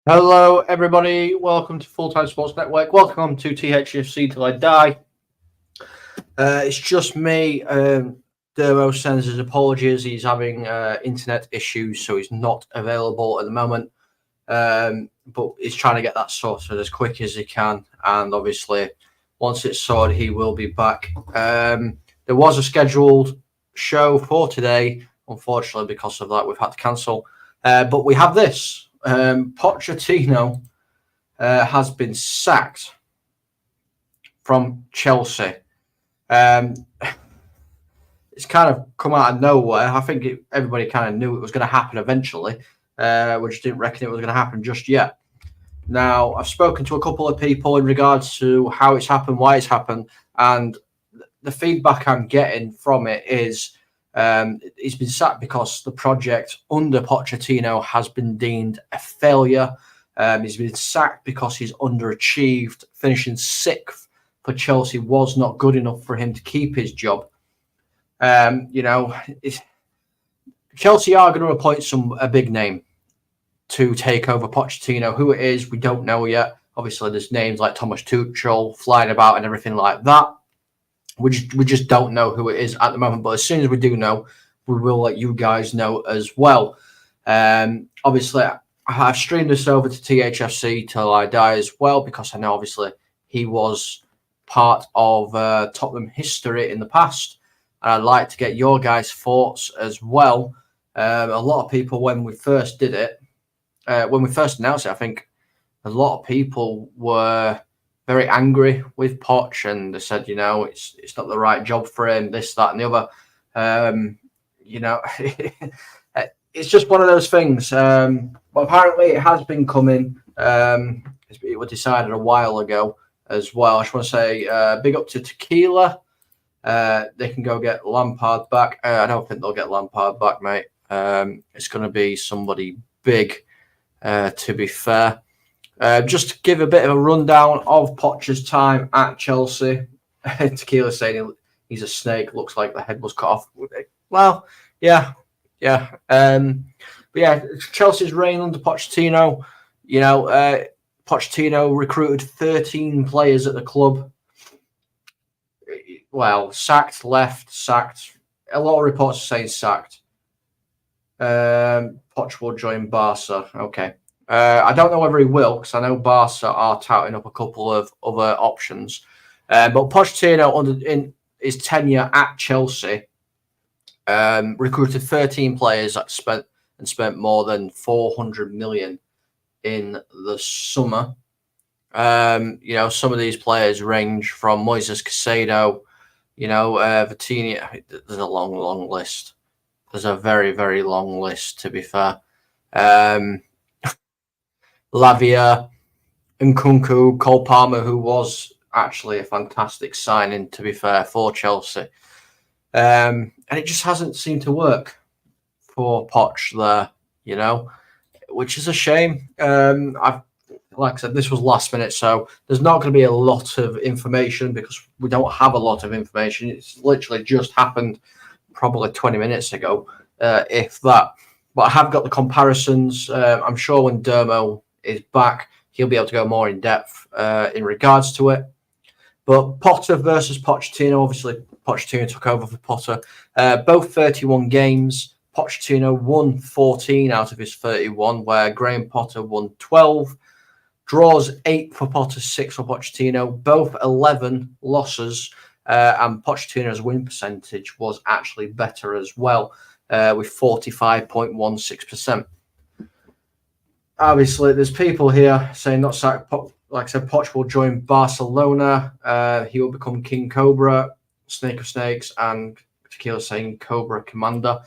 Hello, everybody. Welcome to Full Time Sports Network. Welcome to THFC Till I Die. It's just me. Dermo sends his apologies. He's having internet issues, so he's not available at the moment. But he's trying to get that sorted as quick as he can. And obviously, once it's sorted, he will be back. There was a scheduled show for today. Unfortunately, because of that, we've had to cancel. But we have this. Pochettino has been sacked from Chelsea. It's kind of come out of nowhere. I think everybody kind of knew it was going to happen eventually. We just didn't reckon it was going to happen just yet. Now, I've spoken to a couple of people in regards to how it's happened, why it's happened, and the feedback I'm getting from it is he's been sacked because the project under Pochettino has been deemed a failure. He's been sacked because he's underachieved. Finishing sixth for Chelsea was not good enough for him to keep his job. Chelsea are going to appoint a big name to take over Pochettino. Who it is, we don't know yet. Obviously, there's names like Thomas Tuchel flying about and everything like that. We just don't know who it is at the moment. But as soon as we do know, we will let you guys know as well. Obviously, I've streamed this over to THFC Till I Die as well, because I know obviously he was part of Tottenham history in the past. And I'd like to get your guys' thoughts as well. A lot of people, when we first did it, when we first announced it, I think a lot of people were very angry with Potch, and they said, it's not the right job for him, this, that, and the other. It's just one of those things. But apparently it has been coming. It was decided a while ago as well. I just want to say big up to Tequila. They can go get Lampard back. I don't think they'll get Lampard back, mate. It's going to be somebody big, to be fair. Just to give a bit of a rundown of Potch's time at Chelsea. Tequila saying he's a snake, looks like the head was cut off. Well, yeah. But yeah, Chelsea's reign under Pochettino. Pochettino recruited 13 players at the club. Well, sacked, left, sacked. A lot of reports are saying sacked. Poch will join Barca. Okay. I don't know whether he will, because I know Barca are touting up a couple of other options. But Pochettino, in his tenure at Chelsea, recruited 13 players that spent more than 400 million in the summer. Some of these players range from Moises Caicedo, Vitinha. There's a long list. There's a very, very long list, to be fair. Lavia, Nkunku, Cole Palmer, who was actually a fantastic signing, to be fair, for Chelsea. And it just hasn't seemed to work for Potch there, which is a shame. Like I said, this was last minute, so there's not going to be a lot of information because we don't have a lot of information. It's literally just happened probably 20 minutes ago, if that. But I have got the comparisons. I'm sure when Dermo is back, he'll be able to go more in depth in regards to it. But Potter versus Pochettino, obviously Pochettino took over for Potter. Both 31 games. Pochettino won 14 out of his 31, where Graham Potter won 12. Draws 8 for Potter, 6 for Pochettino. Both 11 losses. And Pochettino's win percentage was actually better as well, with 45.16%. Obviously, there's people here saying not sacked. Like I said, Potch will join Barcelona. He will become King Cobra, Snake of Snakes, and Tequila saying Cobra Commander.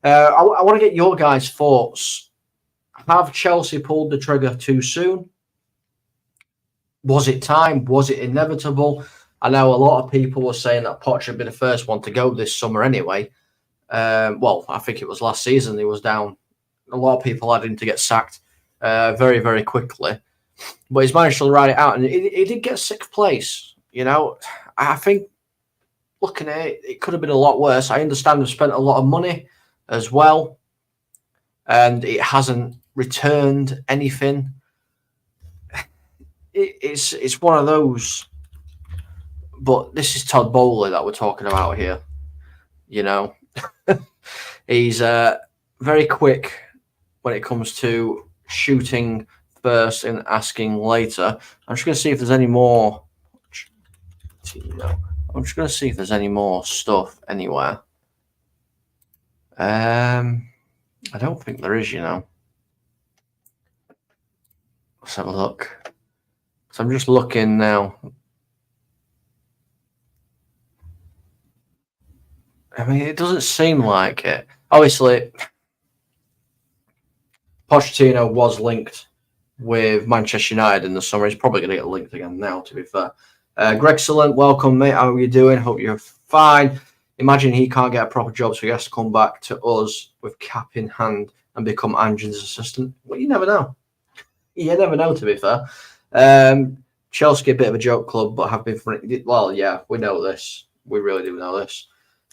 I want to get your guys' thoughts. Have Chelsea pulled the trigger too soon? Was it time? Was it inevitable? I know a lot of people were saying that Potch should be the first one to go this summer anyway. I think it was last season he was down. A lot of people had him to get sacked very, very quickly. But he's managed to ride it out, and he did get sixth place. I think looking at it, it could have been a lot worse. I understand they've spent a lot of money as well, and it hasn't returned anything. it's one of those. But this is Todd Bowley that we're talking about here. You know, he's very quick when it comes to shooting first and asking later. I'm just going to see if there's any more. I'm just going to see if there's any more stuff anywhere. I don't think there is, Let's have a look. So I'm just looking now. I mean, it doesn't seem like it. Obviously, Pochettino was linked with Manchester United in the summer. He's probably going to get linked again now, to be fair. Greg Excellent, welcome, mate. How are you doing? Hope you're fine. Imagine he can't get a proper job, so he has to come back to us with cap in hand and become Angen's assistant. Well, you never know. You never know, to be fair. Chelsea, a bit of a joke club, but have been... Well, yeah, we know this. We really do know this.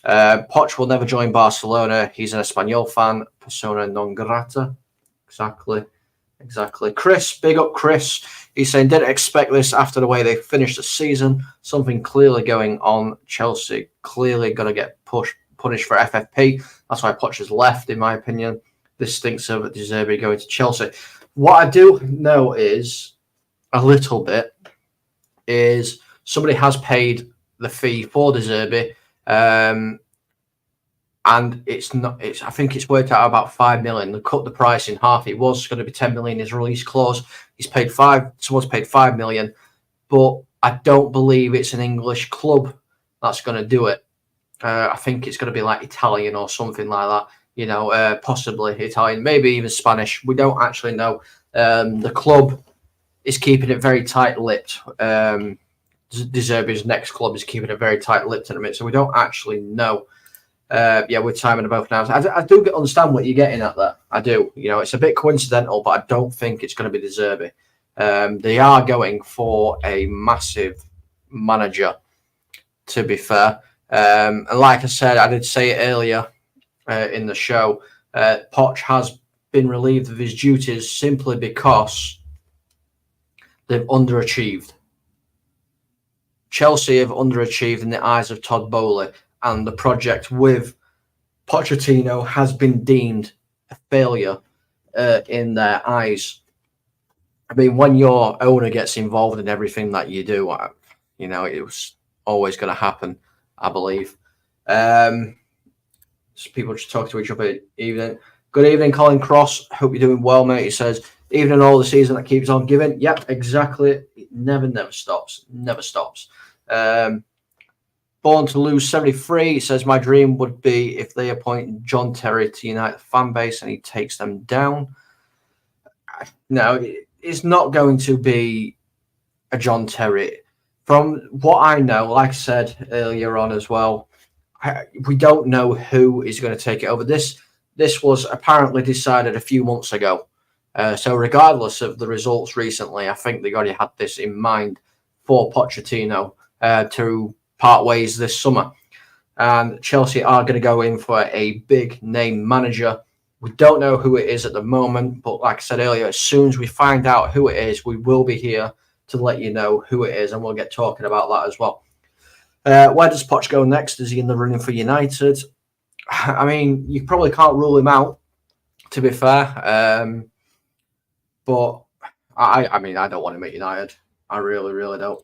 Potch will never join Barcelona. He's an Espanyol fan. Persona non grata. Exactly. Chris, big up Chris. He's saying, didn't expect this after the way they finished the season. Something clearly going on. Chelsea clearly going to get punished for FFP. That's why Potch has left, in my opinion. This stinks of De Zerbi going to Chelsea. What I do know is, a little bit, is somebody has paid the fee for De Zerbi. And I think it's worked out about 5 million. They cut the price in half. It was going to be 10 million. His release clause. Someone's paid 5 million, but I don't believe it's an English club that's going to do it. I think it's going to be like Italian or something like that. Possibly Italian, maybe even Spanish. We don't actually know. The club is keeping it very tight-lipped. De Zerbi's next club is keeping it very tight-lipped in a minute, so we don't actually know. We're timing both now. I do understand what you're getting at there. I do. It's a bit coincidental, but I don't think it's going to be De Zerbi. They are going for a massive manager, to be fair. And like I said, I did say it earlier in the show, Potch has been relieved of his duties simply because they've underachieved. Chelsea have underachieved in the eyes of Todd Bowley. And the project with Pochettino has been deemed a failure in their eyes. I mean, when your owner gets involved in everything that you do, it was always going to happen, I believe. People just talk to each other. Evening. Good evening, Colin Cross. Hope you're doing well, mate. He says, even all the season that keeps on giving. Yep, exactly. It never stops. Never stops. Born to Lose 73 says, my dream would be if they appoint John Terry to unite the fan base and he takes them down. No, it's not going to be a John Terry. From what I know, like I said earlier on as well, we don't know who is going to take it over. This was apparently decided a few months ago. So regardless of the results recently, I think they already had this in mind for Pochettino to part ways this summer. And Chelsea are going to go in for a big name manager. We don't know who it is at the moment, but like I said earlier, as soon as we find out who it is, we will be here to let you know who it is, and we'll get talking about that as well. Where does Potch go next? Is he in the running for United? I mean, you probably can't rule him out, to be fair. But I don't want him at United. I really, really don't.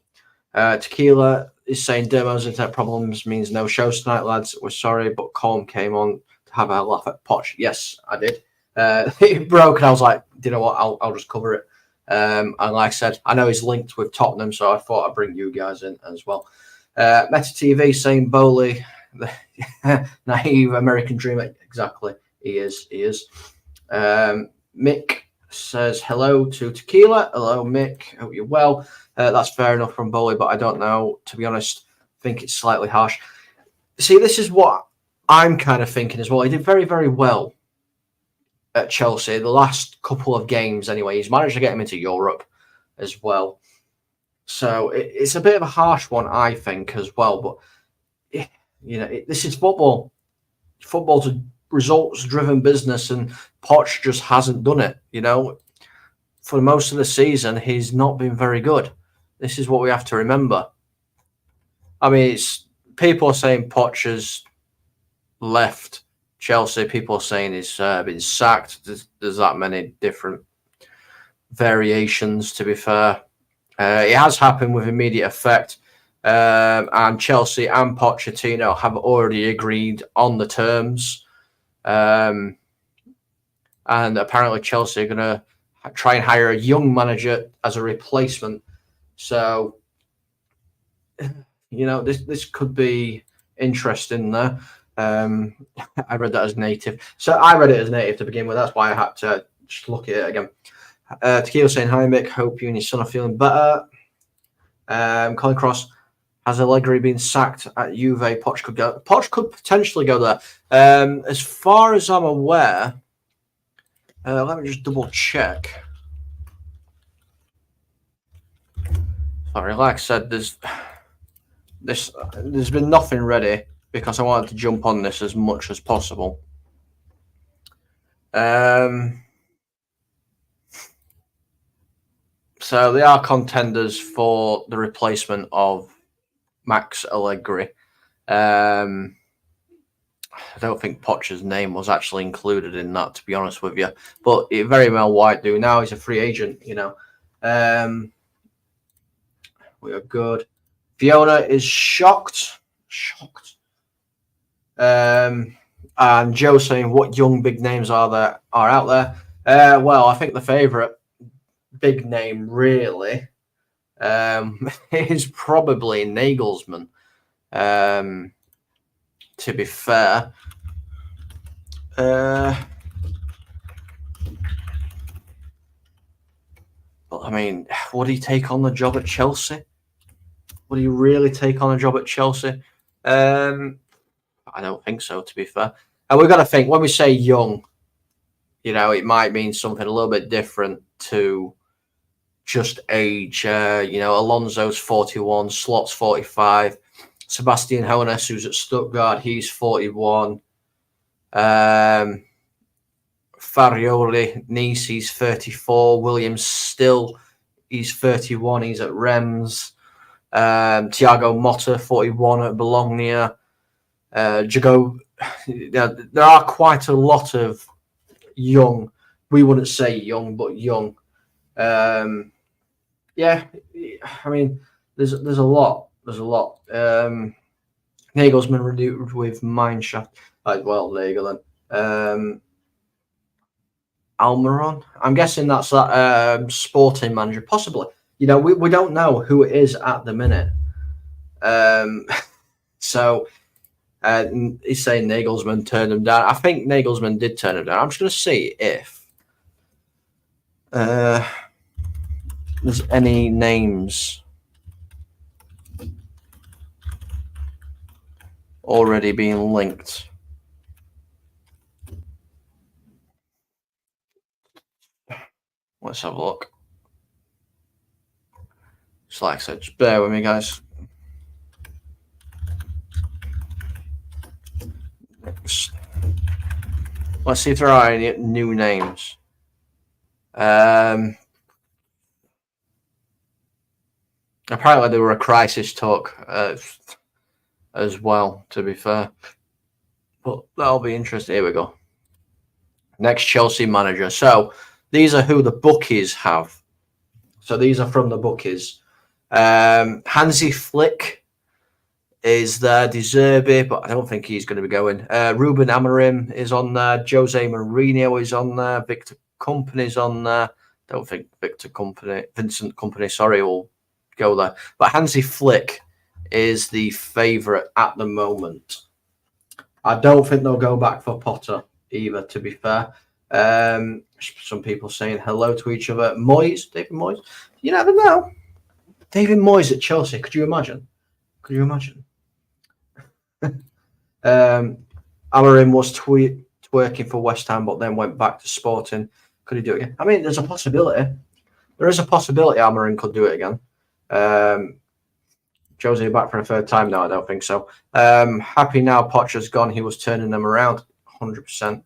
Tequila is saying Demo's internet problems means no shows tonight, lads. We're sorry, but Colm came on to have a laugh at Potch. Yes, I did. It broke, and I was like, do you know what? I'll just cover it. And like I said, I know he's linked with Tottenham, so I thought I'd bring you guys in as well. Meta TV saying Bowley, the naive American dreamer. Exactly, he is. Mick says hello to Tequila. Hello, Mick. Hope you're well. That's fair enough from Bowley, but I don't know. To be honest, I think it's slightly harsh. See, this is what I'm kind of thinking as well. He did very, very well at Chelsea the last couple of games anyway. He's managed to get him into Europe as well. So it's a bit of a harsh one, I think, as well. But, this is football. Football's a results-driven business, and Potch just hasn't done it, for most of the season, he's not been very good. This is what we have to remember. I mean, it's people are saying Potch has left Chelsea. People are saying he's been sacked. There's that many different variations, to be fair. It has happened with immediate effect. And Chelsea and Pochettino have already agreed on the terms. And apparently Chelsea are going to try and hire a young manager as a replacement. So, this could be interesting there. I read that as native. So I read it as native to begin with. That's why I had to just look at it again. Tequila saying, hi, Mick. Hope you and your son are feeling better. Colin Cross, has Allegri been sacked at Juve? Potch could go. Potch could potentially go there. As far as I'm aware, let me just double check. Sorry, like I said, there's been nothing ready because I wanted to jump on this as much as possible. So they are contenders for the replacement of Max Allegri. I don't think Potch's name was actually included in that, to be honest with you. But it very well might do. Now he's a free agent, We are good. Fiona is shocked. And Joe saying, what young big names are out there? Well, I think the favourite big name really is probably Nagelsmann. To be fair, but I mean, would he take on the job at Chelsea? Would he really take on a job at Chelsea? I don't think so, to be fair. And we've got to think, when we say young, it might mean something a little bit different to just age. Alonso's 41, Slot's 45, Sebastian Hoeneß, who's at Stuttgart, he's 41. Farioli, Nice, he's 34. Williams still, he's 31. He's at Reims. Thiago Motta, 41 at Bologna. Jago, there are quite a lot of young. We wouldn't say young, but young. Yeah, I mean, there's a lot. Nagelsmann renewed with Mineshaft. Well, there you go then. Almiron. I'm guessing that's that sporting manager, possibly. We don't know who it is at the minute. So he's saying Nagelsmann turned him down. I think Nagelsmann did turn him down. I'm just going to see if there's any names already being linked. Let's have a look. Just like I said, just bear with me, guys. Let's see if there are any new names. Apparently there were a crisis talk as well, to be fair. But that'll be interesting. Here we go. Next Chelsea manager. So these are who the bookies have. So these are from the bookies. Hansi Flick is there. De Zerbi, but I don't think he's going to be going. Ruben Amorim is on there. Jose Mourinho is on there. Victor Kompany's on there. Don't think Vincent Kompany, will go there. But Hansi Flick is the favourite at the moment. I don't think they'll go back for Potter either, to be fair. Some people saying hello to each other. David Moyes. You never know. David Moyes at Chelsea. Could you imagine? Amorim was twerking for West Ham, but then went back to Sporting. Could he do it again? I mean, there's a possibility. There is a possibility Amorim could do it again. Jose back for a third time? No, I don't think so. Happy now Potch has gone. He was turning them around 100%.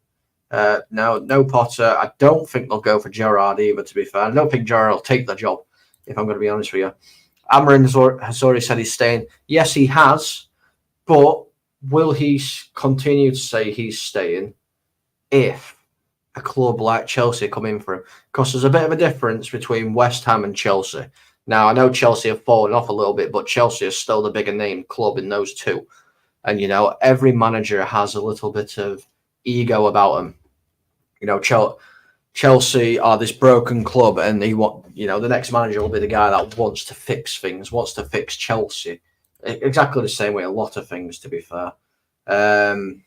No Potter. I don't think they'll go for Gerrard either, to be fair. I don't think Gerrard will take the job, if I'm going to be honest with you. Amarin has already said he's staying. Yes, he has. But will he continue to say he's staying if a club like Chelsea come in for him? Because there's a bit of a difference between West Ham and Chelsea. Now, I know Chelsea have fallen off a little bit, but Chelsea is still the bigger name club in those two. And, every manager has a little bit of ego about them. Chelsea are this broken club, and the next manager will be the guy that wants to fix things, wants to fix Chelsea. Exactly the same way a lot of things, to be fair. Terry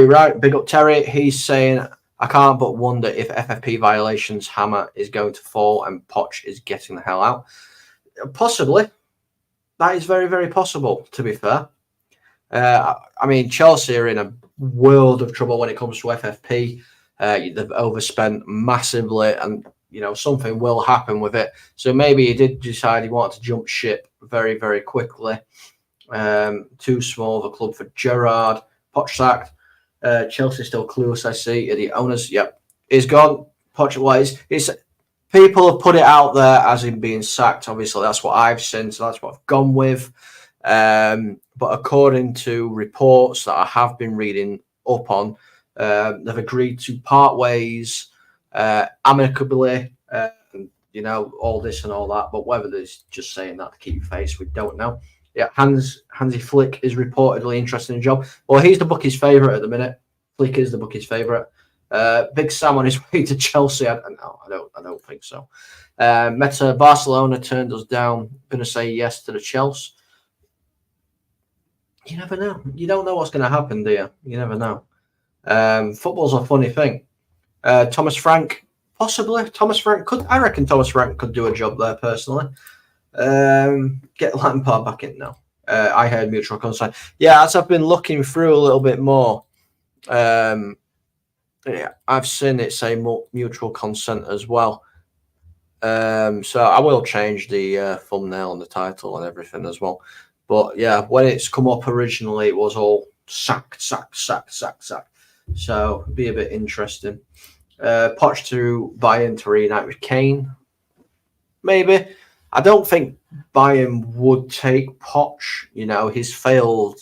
Wright, big up Terry. He's saying, I can't but wonder if FFP violations hammer is going to fall and Potch is getting the hell out. Possibly. That is very, very possible, to be fair. Chelsea are in a world of trouble when it comes to FFP. They've overspent massively, and something will happen with it. So maybe he did decide he wanted to jump ship very, very quickly. Too small of a club for Gerrard. Potch sacked. Chelsea still clueless, I see. The owners, yep, he's gone. Potch, it's people have put it out there as him being sacked. Obviously, that's what I've seen, so that's what I've gone with. But according to reports that I have been reading up on, they've agreed to part ways amicably, all this and all that. But whether they're just saying that to keep face, we don't know. Yeah, Hansi Flick is reportedly interested in the job. Well, he's the bookie's favourite at the minute. Flick is the bookie's favourite. Big Sam on his way to Chelsea. I don't think so. Meta Barcelona turned us down. Going to say yes to the Chelsea. You never know. You don't know what's going to happen, do you? You never know. Football's a funny thing. Thomas Frank, possibly. I reckon Thomas Frank could do a job there personally. Get Lampard back in now. I heard mutual consent. Yeah, as I've been looking through a little bit more, I've seen it say mutual consent as well. So I will change the thumbnail and the title and everything as well. But yeah, when it's come up originally, it was all sack. So it'd be a bit interesting. Potch to Bayern to reunite with Kane. Maybe. I don't think Bayern would take Potch. He's failed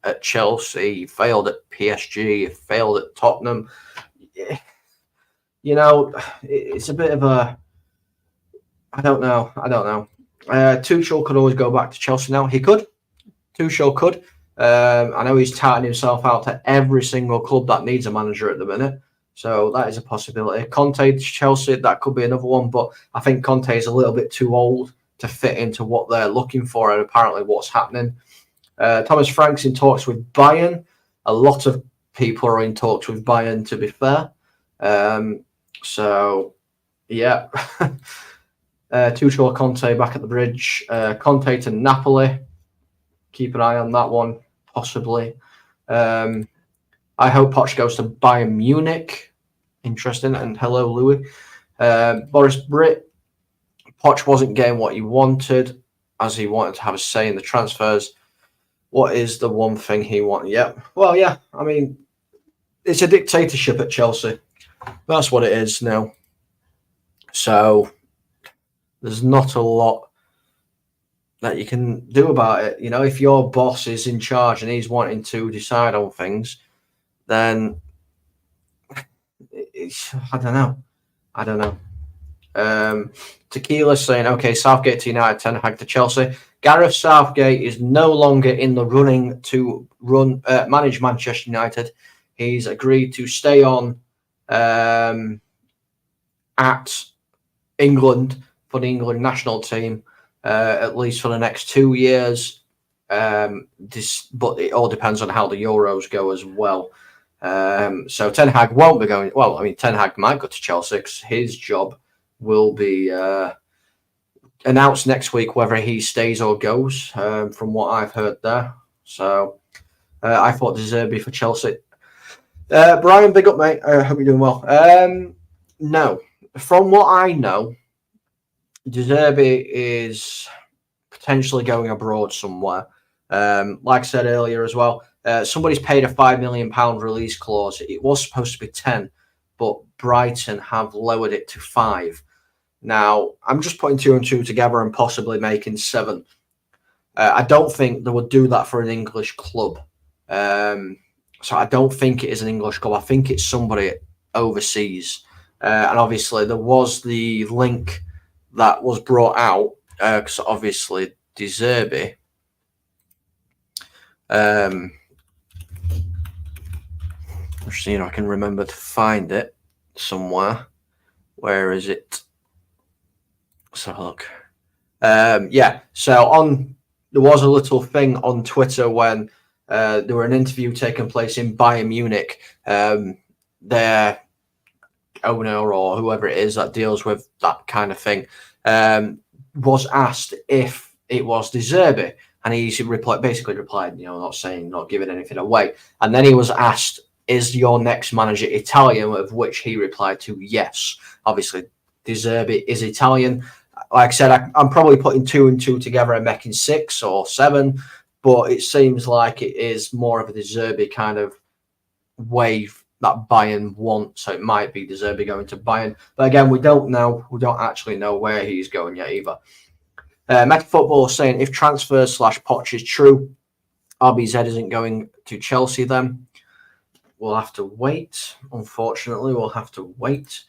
at Chelsea, he failed at PSG, he failed at Tottenham. It's a bit of a... I don't know. Tuchel could always go back to Chelsea now. He could. Tuchel could. I know he's touting himself out to every single club that needs a manager at the minute. So that is a possibility. Conte to Chelsea, that could be another one. But I think Conte is a little bit too old to fit into what they're looking for and apparently what's happening. Thomas Frank's in talks with Bayern. A lot of people are in talks with Bayern, to be fair. So, yeah. Tuchel Conte back at the bridge. Conte to Napoli. Keep an eye on that one, possibly. I hope Potch goes to Bayern Munich. Interesting. And hello, Louis. Boris Britt. Potch wasn't getting what he wanted, as he wanted to have a say in the transfers. What is the one thing he wanted? Yeah. Well, yeah. It's a dictatorship at Chelsea. That's what it is now. So there's not a lot that you can do about it. If your boss is in charge and he's wanting to decide on things, then I don't know. Tequila saying, okay, Southgate to United, Ten Hag to Chelsea. Gareth Southgate is no longer in the running to manage Manchester United. He's agreed to stay on at England for the England national team, at least for the next 2 years. But it all depends on how the Euros go as well. So Ten Hag won't be going. Well, Ten Hag might go to Chelsea because his job will be announced next week whether he stays or goes, from what I've heard there. So I thought De Zerbi for Chelsea. Brian, big up, mate. I hope you're doing well. No, from what I know, De Zerbi is potentially going abroad somewhere. Like I said earlier as well, Somebody's paid a £5 million release clause. It was supposed to be 10, but Brighton have lowered it to 5. Now, I'm just putting 2 and 2 together and possibly making 7. I don't think they would do that for an English club. So I don't think it is an English club. I think it's somebody overseas. And obviously, there was the link that was brought out because obviously De Zerbi. I'm just seeing if I can remember to find it somewhere. Where is it? Let's have a look. Yeah, so there was a little thing on Twitter when there were an interview taking place in Bayern Munich. Their owner or whoever it is that deals with that kind of thing was asked if it was De Zerbi, and he basically replied, not giving anything away. And then he was asked, "Is your next manager Italian?" Of which he replied to yes. Obviously, De Zerbi is Italian. Like I said, I'm probably putting 2 and 2 together and making 6 or 7, but it seems like it is more of a De Zerbi kind of wave that Bayern want, so it might be De Zerbi going to Bayern. But again, we don't know. We don't actually know where he's going yet either. Meta Football is saying if transfers / Potch is true, RBZ isn't going to Chelsea then. We'll have to wait. Unfortunately, we'll have to wait.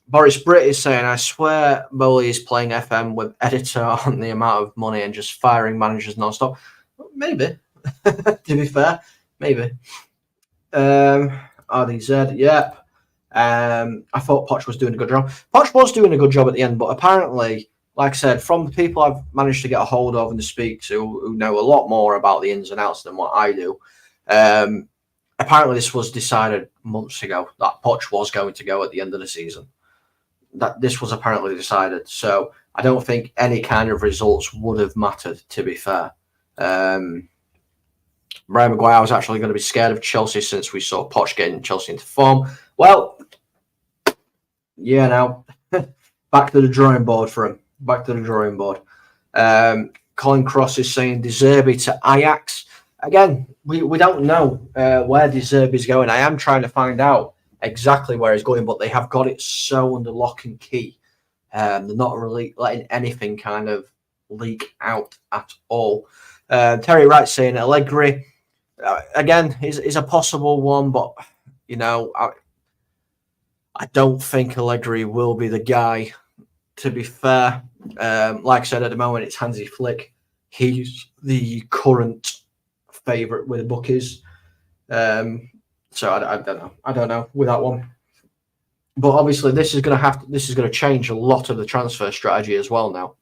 Boris Britt is saying, I swear Bowley is playing FM with editor on the amount of money and just firing managers non-stop. Maybe. To be fair, maybe. RDZ, yep. I thought Potch was doing a good job. Potch was doing a good job at the end, but apparently, like I said, from the people I've managed to get a hold of and to speak to, who know a lot more about the ins and outs than what I do, apparently this was decided months ago that Potch was going to go at the end of the season. That this was apparently decided. So I don't think any kind of results would have mattered, to be fair. Brian Maguire was actually going to be scared of Chelsea since we saw Potch getting Chelsea into form. Well, yeah, now back to the drawing board for him. Back to the drawing board. Colin Cross is saying De Zerbi to Ajax. Again, we don't know where De Zerbi is going. I am trying to find out exactly where he's going, but they have got it so under lock and key. They're not really letting anything kind of leak out at all. Terry Wright saying Allegri, again, is a possible one, but, I don't think Allegri will be the guy, to be fair. Like I said, at the moment, it's Hansi Flick. He's the current favourite with the bookies. So I don't know. I don't know with that one. But obviously, this is going to change a lot of the transfer strategy as well now.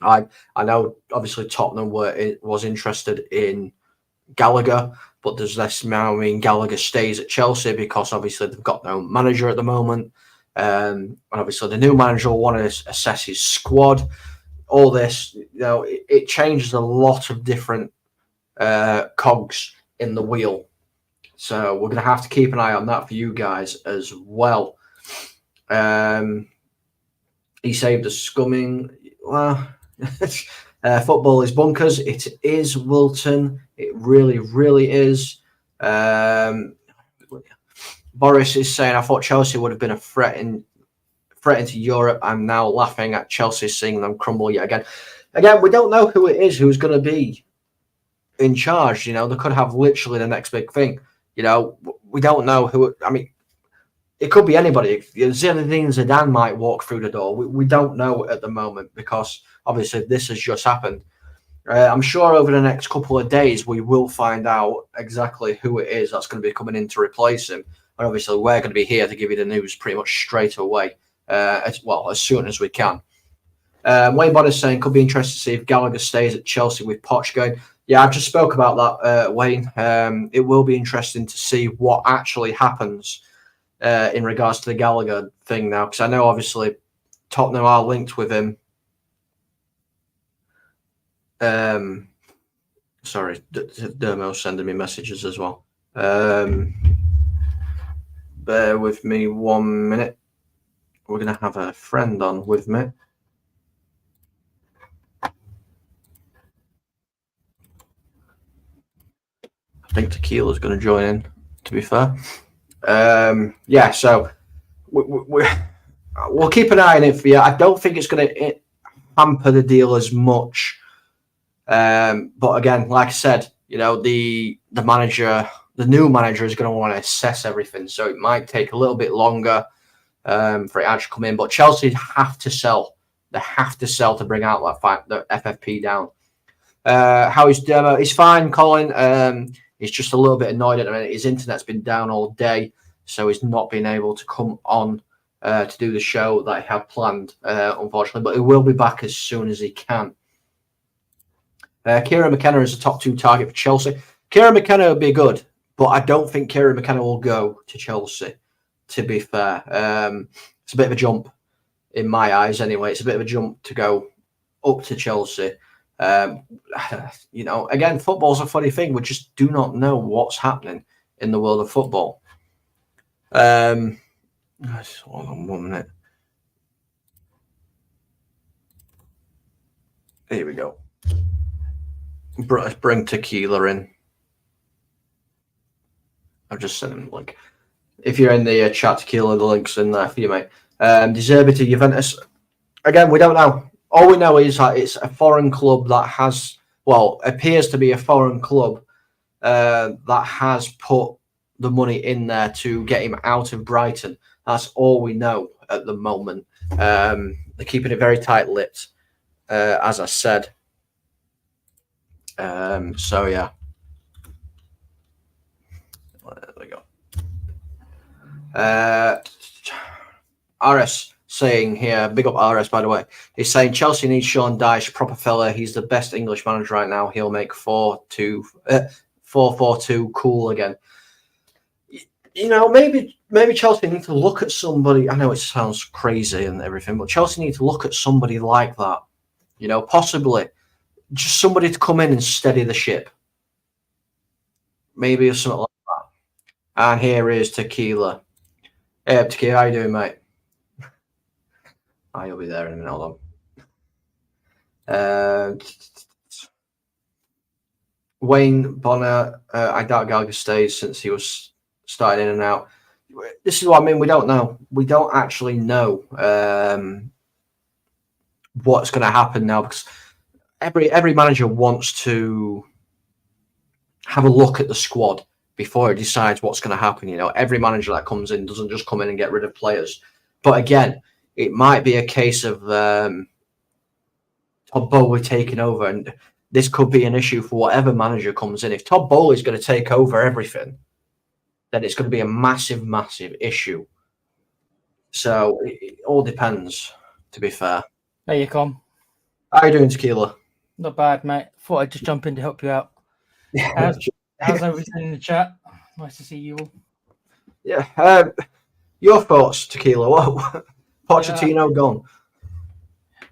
I know, obviously, Tottenham was interested in Gallagher, but does this now mean Gallagher stays at Chelsea because obviously they've got no manager at the moment, and obviously the new manager will want to assess his squad. All this, it changes a lot of different cogs in the wheel. So we're going to have to keep an eye on that for you guys as well. He saved a scumming. Well, football is bonkers. It is, Wilton. It really, really is. Boris is saying, I thought Chelsea would have been a threat to Europe. I'm now laughing at Chelsea seeing them crumble yet again. Again, we don't know who it is who's going to be in charge. They could have literally the next big thing. We don't know who. I mean, it could be anybody. Zinedine Zidane might walk through the door. We don't know at the moment because obviously this has just happened. I'm sure over the next couple of days we will find out exactly who it is that's going to be coming in to replace him. And obviously we're going to be here to give you the news pretty much straight away, as soon as we can. Wayne Bonner saying could be interested to see if Gallagher stays at Chelsea with Potch going. Yeah, I just spoke about that, Wayne. It will be interesting to see what actually happens in regards to the Gallagher thing now, because I know obviously Tottenham are linked with him. Sorry, Dermo's sending me messages as well. Bear with me 1 minute. We're going to have a friend on with me. I think Tequila's going to join in, to be fair. Yeah, so we'll keep an eye on it for you. I don't think it's going to hamper the deal as much. But again, like I said, the manager, the new manager is going to want to assess everything. So it might take a little bit longer for it actually to come in. But Chelsea have to sell. They have to sell to bring out the FFP down. How is Demo? He's fine, Colin. He's just a little bit annoyed at the minute. His internet's been down all day, so he's not been able to come on to do the show that he had planned, unfortunately. But he will be back as soon as he can. Kieran McKenna is a top 2 target for Chelsea. Kieran McKenna would be good, but I don't think Kieran McKenna will go to Chelsea, to be fair. It's a bit of a jump in my eyes anyway. It's a bit of a jump to go up to Chelsea. Again, football's a funny thing. We just do not know what's happening in the world of football. Just hold on 1 minute. Here we go. Let's bring Tequila in. I've just sent him the link. If you're in the chat, Tequila, the link's in there for you, mate. Deserve to Juventus. Again, we don't know. All we know is that it's a foreign club that has, appears to be a foreign club that has put the money in there to get him out of Brighton. That's all we know at the moment. They're keeping it very tight-lipped, as I said. So, yeah. There we go. RS saying here, big up RS, by the way. He's saying Chelsea needs Sean Dyche, proper fella. He's the best English manager right now. He'll make 4-4-2 cool again. Maybe Chelsea need to look at somebody. I know it sounds crazy and everything, but Chelsea need to look at somebody like that. Possibly just somebody to come in and steady the ship. Maybe or something like that. And here is Tequila. Hey, Tequila, how you doing, mate? You'll be there in a minute. Hold on. Wayne Bonner, I doubt Gallagher stays since he was starting in and out. This is what I mean. We don't know. We don't actually know what's going to happen now, because every manager wants to have a look at the squad before he decides what's going to happen. Every manager that comes in doesn't just come in and get rid of players. But again, it might be a case of Todd Bowley taking over, and this could be an issue for whatever manager comes in. If Todd Bowley is going to take over everything, then it's going to be a massive, massive issue. So it all depends, to be fair. Hey, you come. How you doing, Tequila? Not bad, mate. Thought I'd just jump in to help you out. How's everything in the chat? Nice to see you all. Yeah. Your thoughts, Tequila? What? Pochettino gone.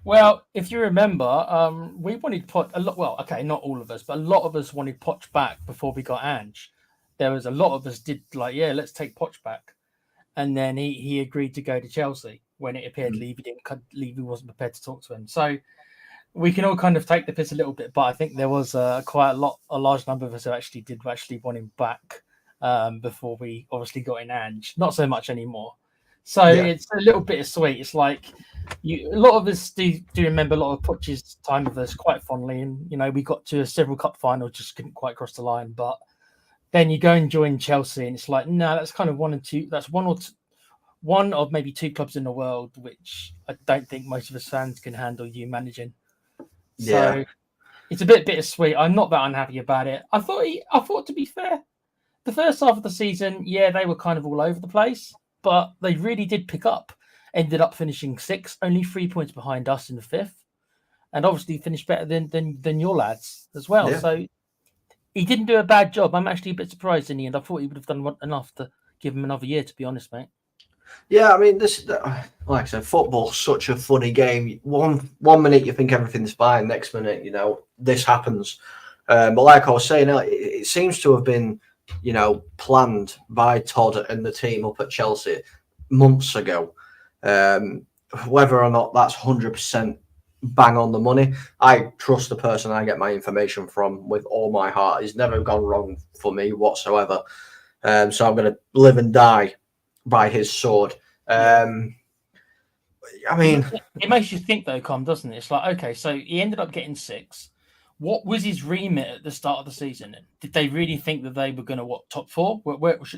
Well, if you remember, we wanted Potch a lot. Well, okay, not all of us, but a lot of us wanted Potch back before we got Ange. There was a lot of us did let's take Potch back, and then he agreed to go to Chelsea when it appeared Levy wasn't prepared to talk to him. So we can all kind of take the piss a little bit, but I think there was a large number of us who actually want him back before we obviously got in Ange. Not so much anymore. So It's a little bit sweet. It's like a lot of us do remember a lot of Potch's time with us quite fondly, and we got to several cup finals, just couldn't quite cross the line. But then you go and join Chelsea, and it's like, no, that's kind of one and two. That's one of maybe 2 clubs in the world, which I don't think most of us fans can handle you managing. Yeah. So it's a bit bittersweet. I'm not that unhappy about it. I thought to be fair, the first half of the season, they were kind of all over the place, but they really did pick up. Ended up finishing 6th, only 3 points behind us in the 5th, and obviously finished better than your lads as well. Yeah. So he didn't do a bad job. I'm actually a bit surprised in the end. I thought he would have done enough to give him another year, to be honest, mate. Yeah, I mean, like I said, football's such a funny game. One minute you think everything's fine, next minute, this happens. But like I was saying, it seems to have been, planned by Todd and the team up at Chelsea months ago. Whether or not that's 100% bang on the money. I trust the person I get my information from with all my heart. He's never gone wrong for me whatsoever. So I'm going to live and die by his sword. I mean, it makes you think though, Com, doesn't it? It's like, okay, so he ended up getting 6. What was his remit at the start of the season? Did they really think that they were going to top 4?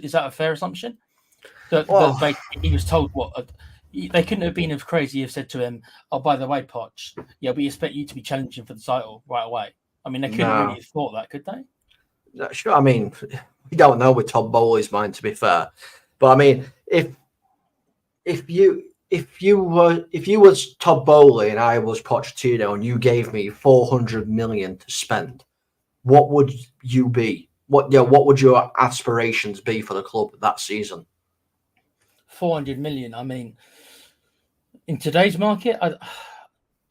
Is that a fair assumption? That he was told they couldn't have been as crazy as said to him, "Oh, by the way, Potch, yeah, we expect you to be challenging for the title right away." I mean, they couldn't really have thought that, could they? Sure. I mean, we don't know with Todd Bowley's mind, to be fair, but I mean, if you was Todd Bowley and I was Pochettino and you gave me 400 million to spend, what would you be? What would your aspirations be for the club that season? 400 million. I mean, in today's market,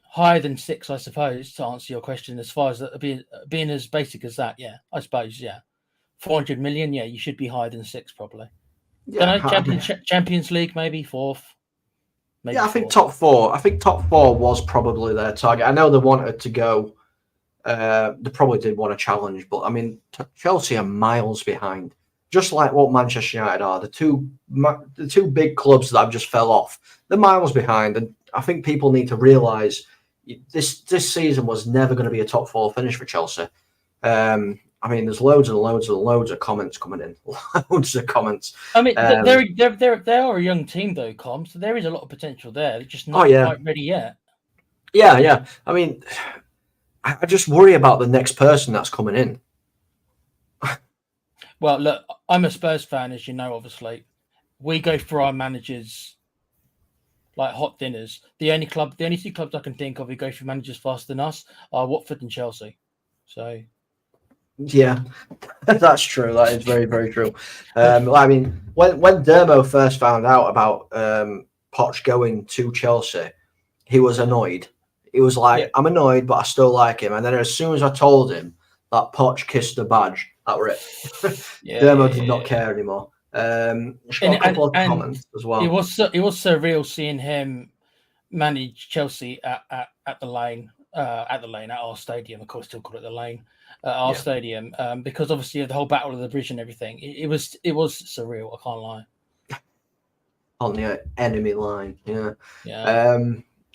higher than 6, I suppose. To answer your question, as far as being as basic as that, yeah, I suppose, yeah, 400 million. Yeah, you should be higher than 6, probably. Yeah, don't know, Champions League, maybe 4th. Maybe yeah, I think top 4. I think top 4 was probably their target. I know they wanted to go. They probably did want to challenge, but I mean, Chelsea are miles behind. Just like what Manchester United are, the two big clubs that have just fell off. They're miles behind, and I think people need to realise this season was never going to be a top 4 finish for Chelsea. I mean, there's loads and loads and loads of comments coming in. Loads of comments. I mean, they are a young team though, Com. So there is a lot of potential there. They're just not quite ready yet. Yeah. I mean, I just worry about the next person that's coming in. Well, look, I'm a Spurs fan, as you know. Obviously, we go for our managers like hot dinners. The only 2 clubs I can think of who go for managers faster than us are Watford and Chelsea. So. Yeah, that's true. That is very, very true. I mean, when Dermo first found out about Potch going to Chelsea, he was annoyed. He was like, I'm annoyed, but I still like him. And then as soon as I told him that Potch kissed the badge, that were it. Dermo did not care anymore. A couple of comments as well. It was surreal seeing him manage Chelsea at the Lane, at our stadium. Of course, still call it the Lane. Our stadium, because obviously of the whole Battle of the Bridge and everything, it was surreal. I can't lie. On the enemy line, yeah.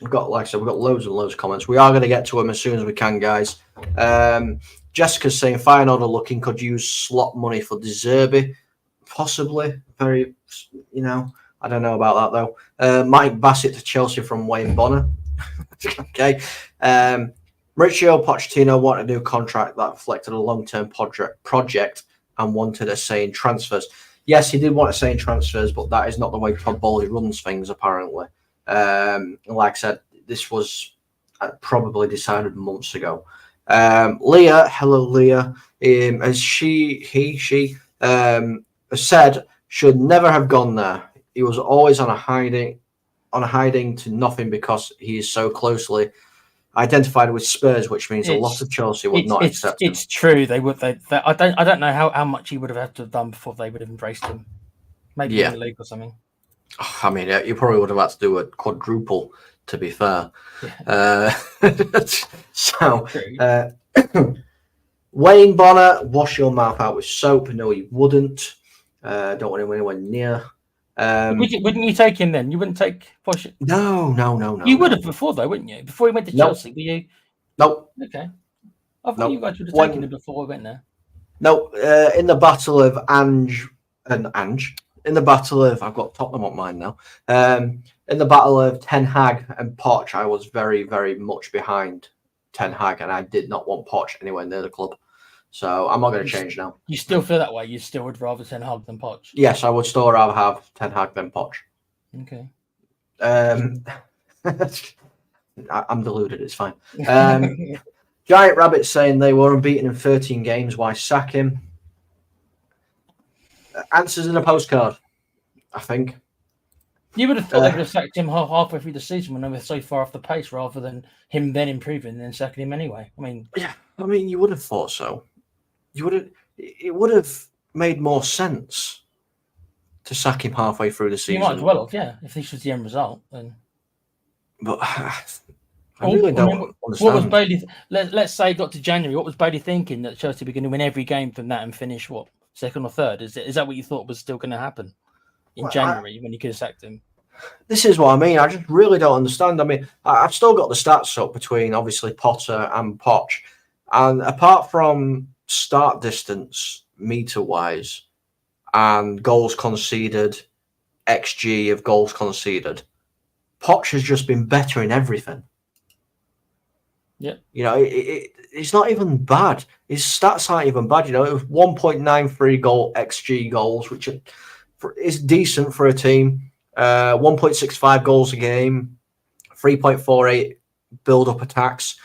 We've got, like I said, we've got loads and loads of comments. We are going to get to them as soon as we can, guys. Jessica's saying Feyenoord looking could use slot money for De Zerbi, possibly. Very, I don't know about that though. Mike Bassett to Chelsea from Wayne Bonner. Okay. Mauricio Pochettino wanted a new contract that reflected a long-term project and wanted a say in transfers. Yes, he did want a say in transfers, but that is not the way Todd Bowley runs things, apparently. Like I said, this was probably decided months ago. Leah, hello Leah, as she said, should never have gone there. He was always on a hiding to nothing because he is so closely identified with Spurs, which means a lot of Chelsea would not accept him. It's true. They would. I don't know how much he would have had to have done before they would have embraced him. Maybe in the league or something. I mean, you probably would have had to do a quadruple, to be fair. Yeah. So, Wayne Bonner, wash your mouth out with soap. No, you wouldn't. Don't want anyone near. Wouldn't you take him then? You wouldn't take Posh? No. You would have before, though, wouldn't you? Before he went to Chelsea, were you? Nope. Okay. I thought you guys would have taken him before he went there. No, in the battle of Ange. In the battle of, I've got Tottenham on mine now. In the battle of Ten Hag and Potch, I was very, very much behind Ten Hag, and I did not want Potch anywhere near the club. So I'm not going to change now. You still feel that way? You still would rather Ten Hag than Potch? Yes, I would still rather have Ten Hag than Potch. Okay. I'm deluded. It's fine. Giant Rabbit saying they were unbeaten in 13 games. Why sack him? Answers in a postcard, I think. You would have thought they would have sacked him halfway through the season when they were so far off the pace, rather than him then improving and then sacking him anyway. I mean, you would have thought so. It would have made more sense to sack him halfway through the season. You might as well have, if this was the end result. Then. But I really don't understand. What was Bailey? Let's say it got to January. What was Bailey thinking, that Chelsea were going to win every game from that and finish what, second or third? Is that what you thought was still going to happen in January when you could have sacked him? This is what I mean. I just really don't understand. I mean, I've still got the stats up between obviously Potter and Potch, and apart from start distance meter wise and goals conceded, XG of goals conceded, Potch has just been better in everything. Yeah, you know, it's not even bad. His stats aren't even bad. You know, it was 1.93 goal XG goals, which is decent for a team. 1.65 goals a game, 3.48 build-up attacks,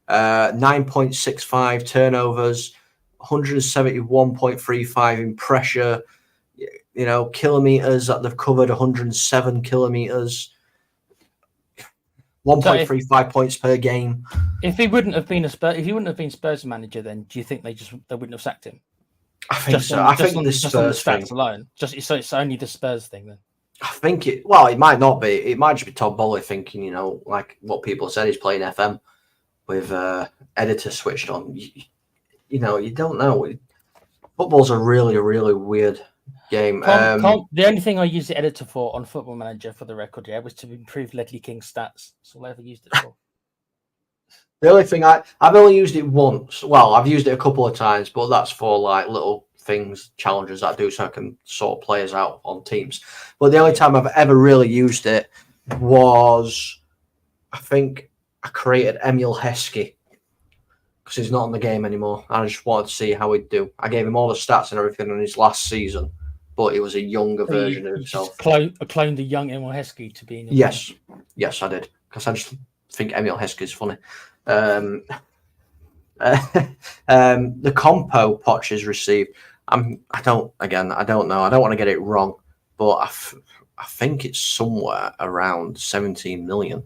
9.65 turnovers, 171.35 in pressure. You know, kilometers that they've covered, 107 kilometers. 1.35 points per game. If he wouldn't have been Spurs manager, then do you think they wouldn't have sacked him? I think so. I think the Spurs on the stats alone. So it's only the Spurs thing then. I think it. Well, it might not be. It might just be Todd Bowley thinking, you know, like what people said, he's playing FM with editor switched on. You know, you don't know. Football's a really, really weird game. The only thing I used the editor for on Football Manager, for the record, was to improve Ledley King's stats. That's all I ever used it for. The only thing I've only used it once. Well, I've used it a couple of times, but that's for like little things, challenges I do, so I can sort players out on teams. But the only time I've ever really used it was, I think I created Emil Heskey because he's not in the game anymore. I just wanted to see how he'd do. I gave him all the stats and everything in his last season, but he was a younger version of himself. Cloned a young Emil Heskey to be in. Yes, I did, because I just think Emil Heskey is funny. The compo Potch has received. I don't know. I don't want to get it wrong, but I think it's somewhere around 17 million.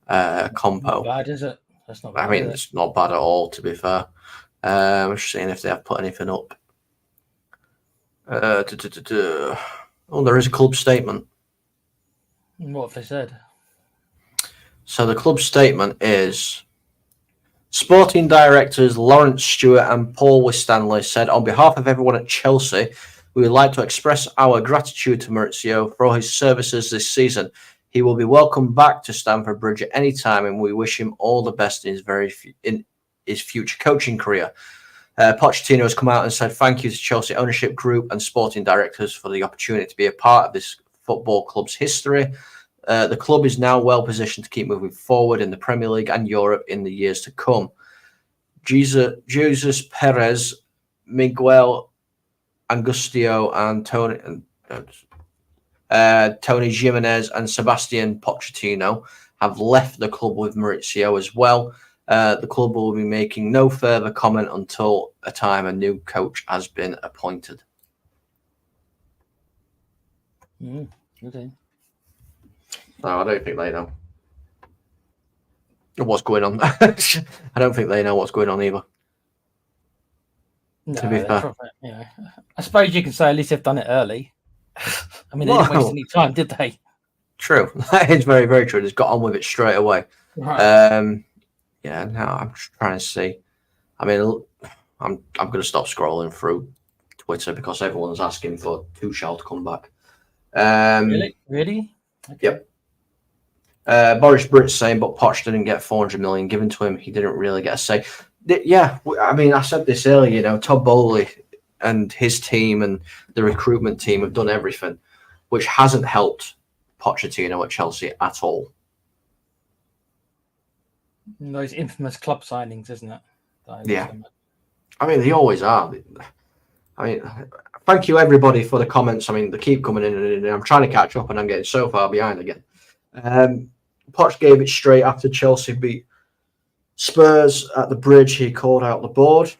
Compo. Not bad, is it? That's not bad. I mean, it's not bad at all, to be fair. I'm just seeing if they have put anything up. Oh, there is a club statement. What have they said? So the club statement is: Sporting directors Lawrence Stewart and Paul Winstanley said, on behalf of everyone at Chelsea, we would like to express our gratitude to Maurizio for all his services this season. He will be welcome back to Stamford Bridge at any time, and we wish him all the best in his future coaching career. Pochettino has come out and said thank you to Chelsea ownership group and sporting directors for the opportunity to be a part of this football club's history. The club is now well positioned to keep moving forward in the Premier League and Europe in the years to come. Jesus Perez, Miguel Angustio, and Tony Jimenez and Sebastian Pochettino have left the club with Maurizio as well. The club will be making no further comment until a time a new coach has been appointed. Okay. No, I don't think they know what's going on. I don't think they know what's going on either. No, to be fair. Probably, I suppose you can say at least they've done it early. I mean, they didn't waste any time, did they? True. That is very, very true. They've got on with it straight away. Right. Yeah, no, I'm just trying to see. I mean, I'm going to stop scrolling through Twitter because everyone's asking for Tuchel to come back. Really? Okay. Yep. Boris Britt's saying, but Potch didn't get 400 million given to him. He didn't really get a say. Yeah, I mean, I said this earlier, you know, Todd Bowley and his team and the recruitment team have done everything, which hasn't helped Pochettino at Chelsea at all. Those infamous club signings, isn't it? Yeah. I mean, they always are. I mean, thank you, everybody, for the comments. I mean, they keep coming in, and I'm trying to catch up, and I'm getting so far behind again. Potch gave it straight after Chelsea beat Spurs at the Bridge. He called out the board.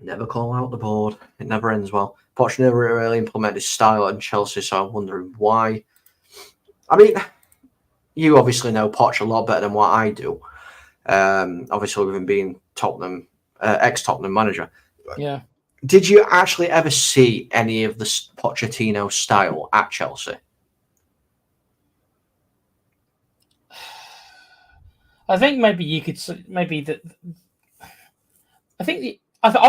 Never call out the board. It never ends well. Potch never really implemented his style at Chelsea, so I'm wondering why. I mean, you obviously know Potch a lot better than what I do. Obviously, with him being Tottenham, ex-Tottenham manager. Yeah. Did you actually ever see any of the Pochettino style at Chelsea? I think maybe you could maybe that. I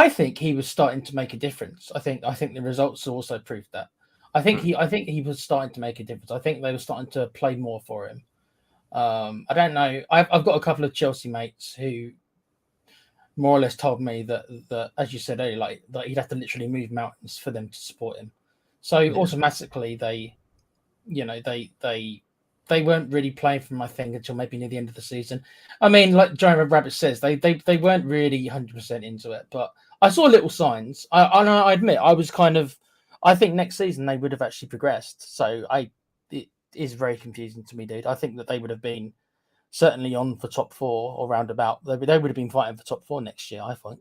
think he was starting to make a difference. I think the results also proved that. I think he was starting to make a difference. I think they were starting to play more for him. I don't know. I've got a couple of Chelsea mates who more or less told me that as you said earlier, like that he'd have to literally move mountains for them to support him. So automatically they weren't really playing for him, I think, until maybe near the end of the season. I mean, like Jeremy Rabbit says, they weren't really 100% into it, but I saw little signs. I admit I think next season they would have actually progressed. So it is very confusing to me, dude. I think that they would have been certainly on for top 4 or roundabout. They would have been fighting for top 4 next year, I think.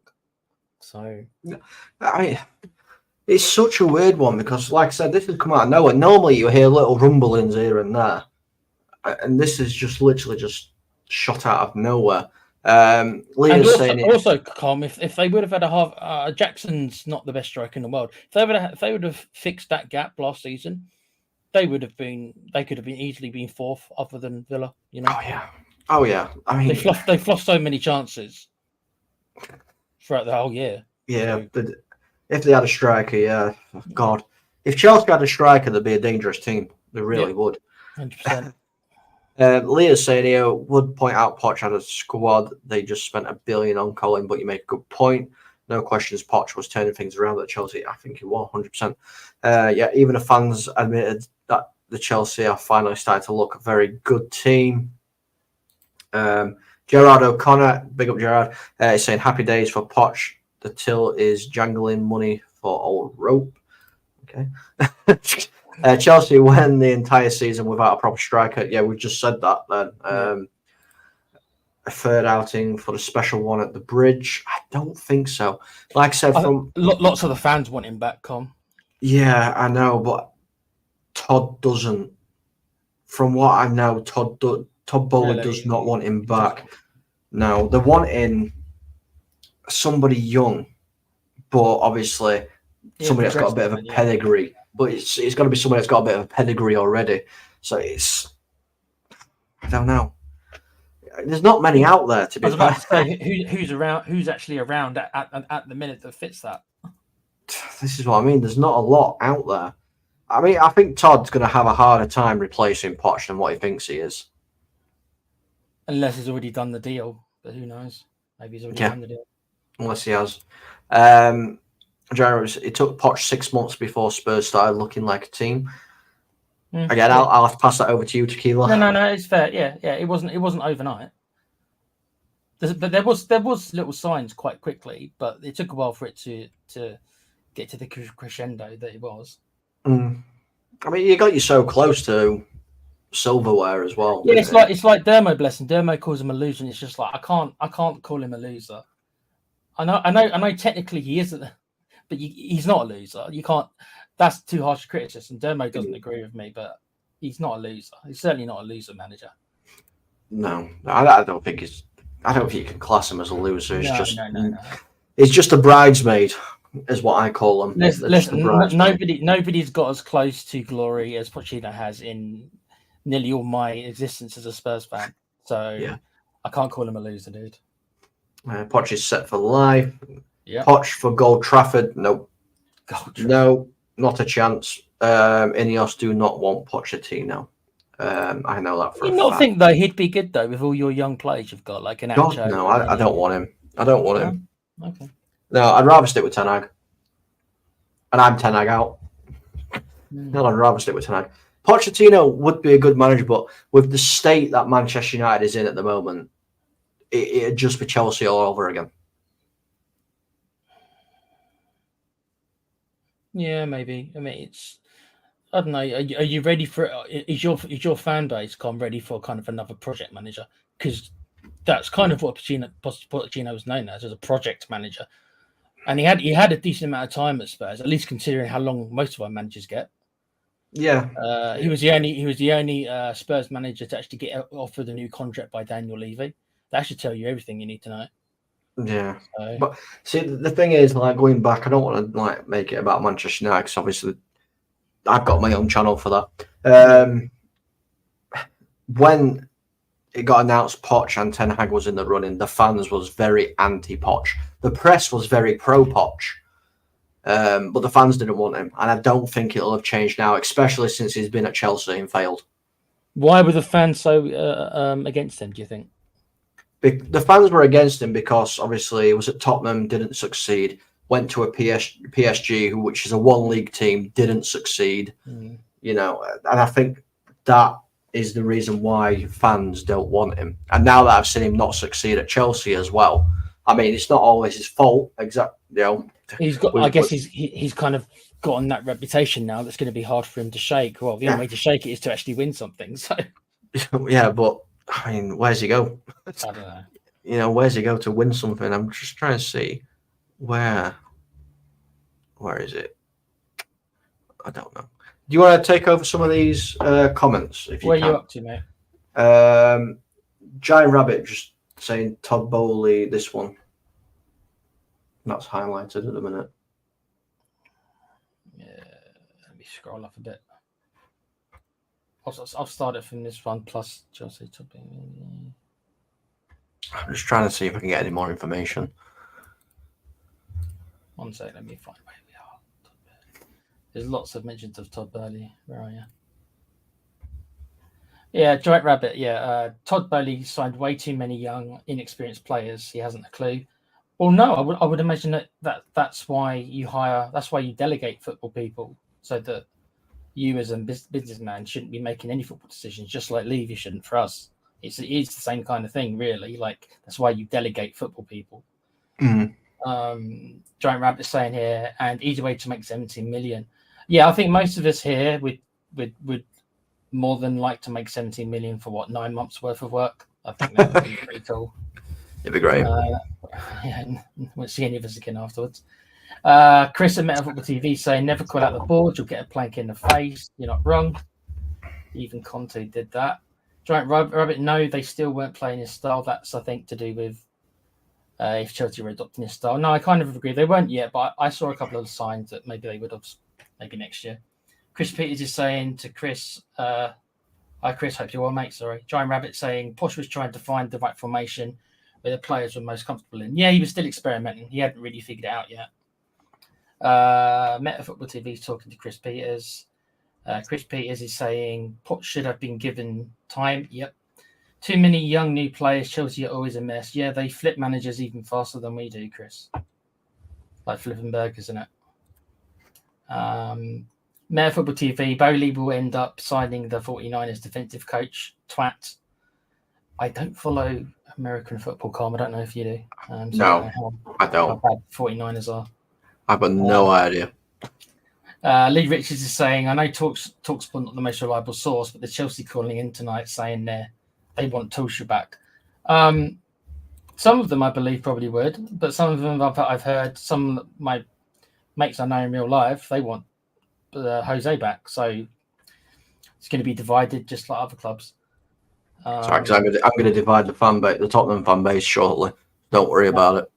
So I mean, it's such a weird one because, like I said, this has come out of nowhere. Normally, you hear little rumblings here and there, and this is just literally just shot out of nowhere. Leah's saying also, Colm, if they would have had a half, Jackson's not the best striker in the world. If they would have fixed that gap last season, they could have been easily been 4th, other than Villa. You know? Oh yeah. I mean, they've lost so many chances throughout the whole year. Yeah, so. If they had a striker, God, if Chelsea had a striker, they'd be a dangerous team. They really would. 100%. Leah's saying here, would point out Potch had a squad. They just spent $1 billion on Colin, but you make a good point. No questions, Potch was turning things around at Chelsea. I think he was 100%. Even the fans admitted that the Chelsea are finally starting to look a very good team. Gerard O'Connor, big up Gerard, is saying happy days for Potch. The till is jangling money for old rope. Okay. Chelsea win the entire season without a proper striker. Yeah, we just said that then. A third outing for the special one at the Bridge. I don't think so. Like I said, lots of the fans want him back, Com. Yeah, I know, but Todd doesn't. From what I know, Todd Bowley does not want him back. No, they're wanting somebody young, but obviously somebody that's got a bit of a pedigree. But it's got to be somebody that's got a bit of a pedigree already. So I don't know. There's not many out there, to be fair. I was about to say, who's around? Who's actually around at the minute that fits that? This is what I mean. There's not a lot out there. I mean, I think Todd's going to have a harder time replacing Potch than what he thinks he is. Unless he's already done the deal, but who knows? Maybe he's already done the deal. Unless he has. It took Potch 6 months before Spurs started looking like a team. Again, I'll have to pass that over to you, Tequila. No, it's fair. Yeah. It wasn't overnight. But there was little signs quite quickly, but it took a while for it to get to the crescendo that it was. I mean, you got you so close to silverware as well. Yeah, it's like Dermo, blessing. Dermo calls him a loser, and it's just like I can't call him a loser. I know. Technically he isn't, but he's not a loser. You can't. That's too harsh a criticism. Dermo doesn't agree with me, but he's not a loser. He's certainly not a loser manager. No, I don't think he's. I don't think you can class him as a loser. No. He's just a bridesmaid, is what I call him. Listen, nobody's got as close to glory as Pochettino has in nearly all my existence as a Spurs fan. So I can't call him a loser, dude. Potch is set for life. Yeah. Potch for Gold Trafford. No, not a chance. Ineos do not want Pochettino. I know that for a fact. You not think though he'd be good though with all your young players you've got, like an Nacho? No, I don't want him. I don't want him. Okay. No, I'd rather stick with Ten Hag. And I'm Ten Hag out. No, I'd rather stick with Ten Hag. Pochettino would be a good manager, but with the state that Manchester United is in at the moment, it'd just be Chelsea all over again. Yeah, maybe. I mean, I don't know. Are you ready for it? Is your fan base ready for kind of another project manager? Because that's kind of what Pochettino was known as a project manager, and he had a decent amount of time at Spurs, at least considering how long most of our managers get. Yeah, he was the only Spurs manager to actually get offered a new contract by Daniel Levy. That should tell you everything you need to know. Yeah, but see, the thing is, like going back, I don't want to make it about Manchester United because obviously I've got my own channel for that. When it got announced Potch and Ten Hag was in the running, the fans was very anti-Potch. The press was very pro-Potch. But the fans didn't want him. And I don't think it'll have changed now, especially since he's been at Chelsea and failed. Why were the fans so against him, do you think? The fans were against him because obviously he was at Tottenham, didn't succeed. Went to a PSG, which is a one-league team, didn't succeed. You know, and I think that is the reason why fans don't want him. And now that I've seen him not succeed at Chelsea as well, I mean, it's not always his fault. He's got. I guess he's kind of gotten that reputation now. That's going to be hard for him to shake. Well, the only way to shake it is to actually win something. So, yeah, but I mean, where's he go? I don't know. You know, where's he go to win something? I'm just trying to see where is it? I don't know. Do you want to take over some of these comments? If you Where can? are you up to, mate? Giant Rabbit just saying Todd Bowley, this one. That's highlighted at the minute. Yeah, let me scroll up a bit. I'll start it from this one plus Chelsea topping. I'm just trying to see if I can get any more information. 1 second, let me find where we are. There's lots of mentions of Todd Bowley. Where are you? Yeah, Giant Rabbit. Yeah, Todd Bowley signed way too many young, inexperienced players. He hasn't a clue. Well, no, I would imagine that's why you hire. That's why you delegate football people, so that you as a businessman shouldn't be making any football decisions. Just like Levy shouldn't for us. It's the same kind of thing, really. Like that's why you delegate football people. Mm-hmm. Giant Rabbit saying here, and easy way to make 17 million. Yeah, I think most of us here would more than like to make 17 million for 9 months worth of work. I think that would be pretty cool. It'd be great. Yeah, won't see any of us again afterwards. Chris at Meta Football TV saying, never quit out the board, you'll get a plank in the face. You're not wrong. Even Conte did that. Giant Rabbit, no, they still weren't playing his style. That's, I think, to do with if Chelsea were adopting his style. No, I kind of agree. They weren't yet, but I saw a couple of signs that maybe they would have, maybe next year. Chris Peters is saying to Chris, hi Chris, hope you're well, mate. Sorry. Giant Rabbit saying, Posh was trying to find the right formation where the players were most comfortable in. Yeah, he was still experimenting. He hadn't really figured it out yet. Meta Football TV is talking to Chris Peters. Chris Peters is saying, Potch should have been given time. Yep. Too many young new players. Chelsea are always a mess. Yeah, they flip managers even faster than we do, Chris. Like flipping burgers, isn't it? Meta Football TV, Bowley will end up signing the 49ers defensive coach. Twat. I don't follow American football, Carm. I don't know if you do. No, I don't. How bad 49ers are. I've got no idea. Lee Richards is saying, I know Talksport not the most reliable source, but the Chelsea calling in tonight saying they want Tuchel back. Some of them, I believe, probably would, but some of them I've heard, some of my mates I know in real life, they want Jose back. So it's going to be divided just like other clubs. Sorry, because I'm going to divide the Tottenham fan base shortly. Don't worry about it.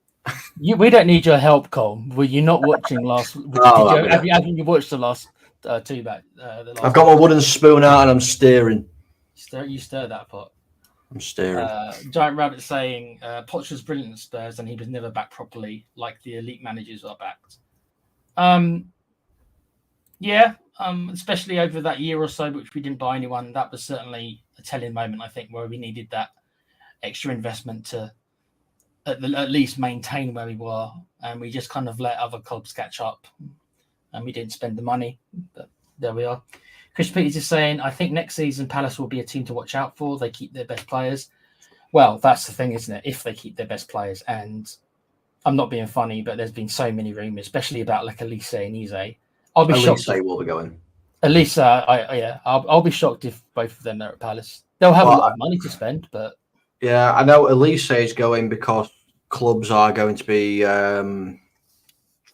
We don't need your help, Cole. Were you not watching last? Have you watched the last two back? I've got my wooden spoon out and I'm steering. You stir that pot. I'm steering. Giant Rabbit saying Potch was brilliant at Spurs and he was never backed properly, like the elite managers are backed. Especially over that year or so, which we didn't buy anyone. That was certainly a telling moment, I think, where we needed that extra investment to at least maintain where we were, and we just kind of let other clubs catch up, and we didn't spend the money. But there we are. Chris Peters is saying, I think next season Palace will be a team to watch out for. They keep their best players. Well, that's the thing, isn't it? If they keep their best players, and I'm not being funny, but there's been so many rumours, especially about like Elise and Eze. I'll be shocked. Elise will be going. Elise, I'll be shocked if both of them are at Palace. They'll have a lot of money to spend, but. Yeah, I know Elise is going because clubs are going to be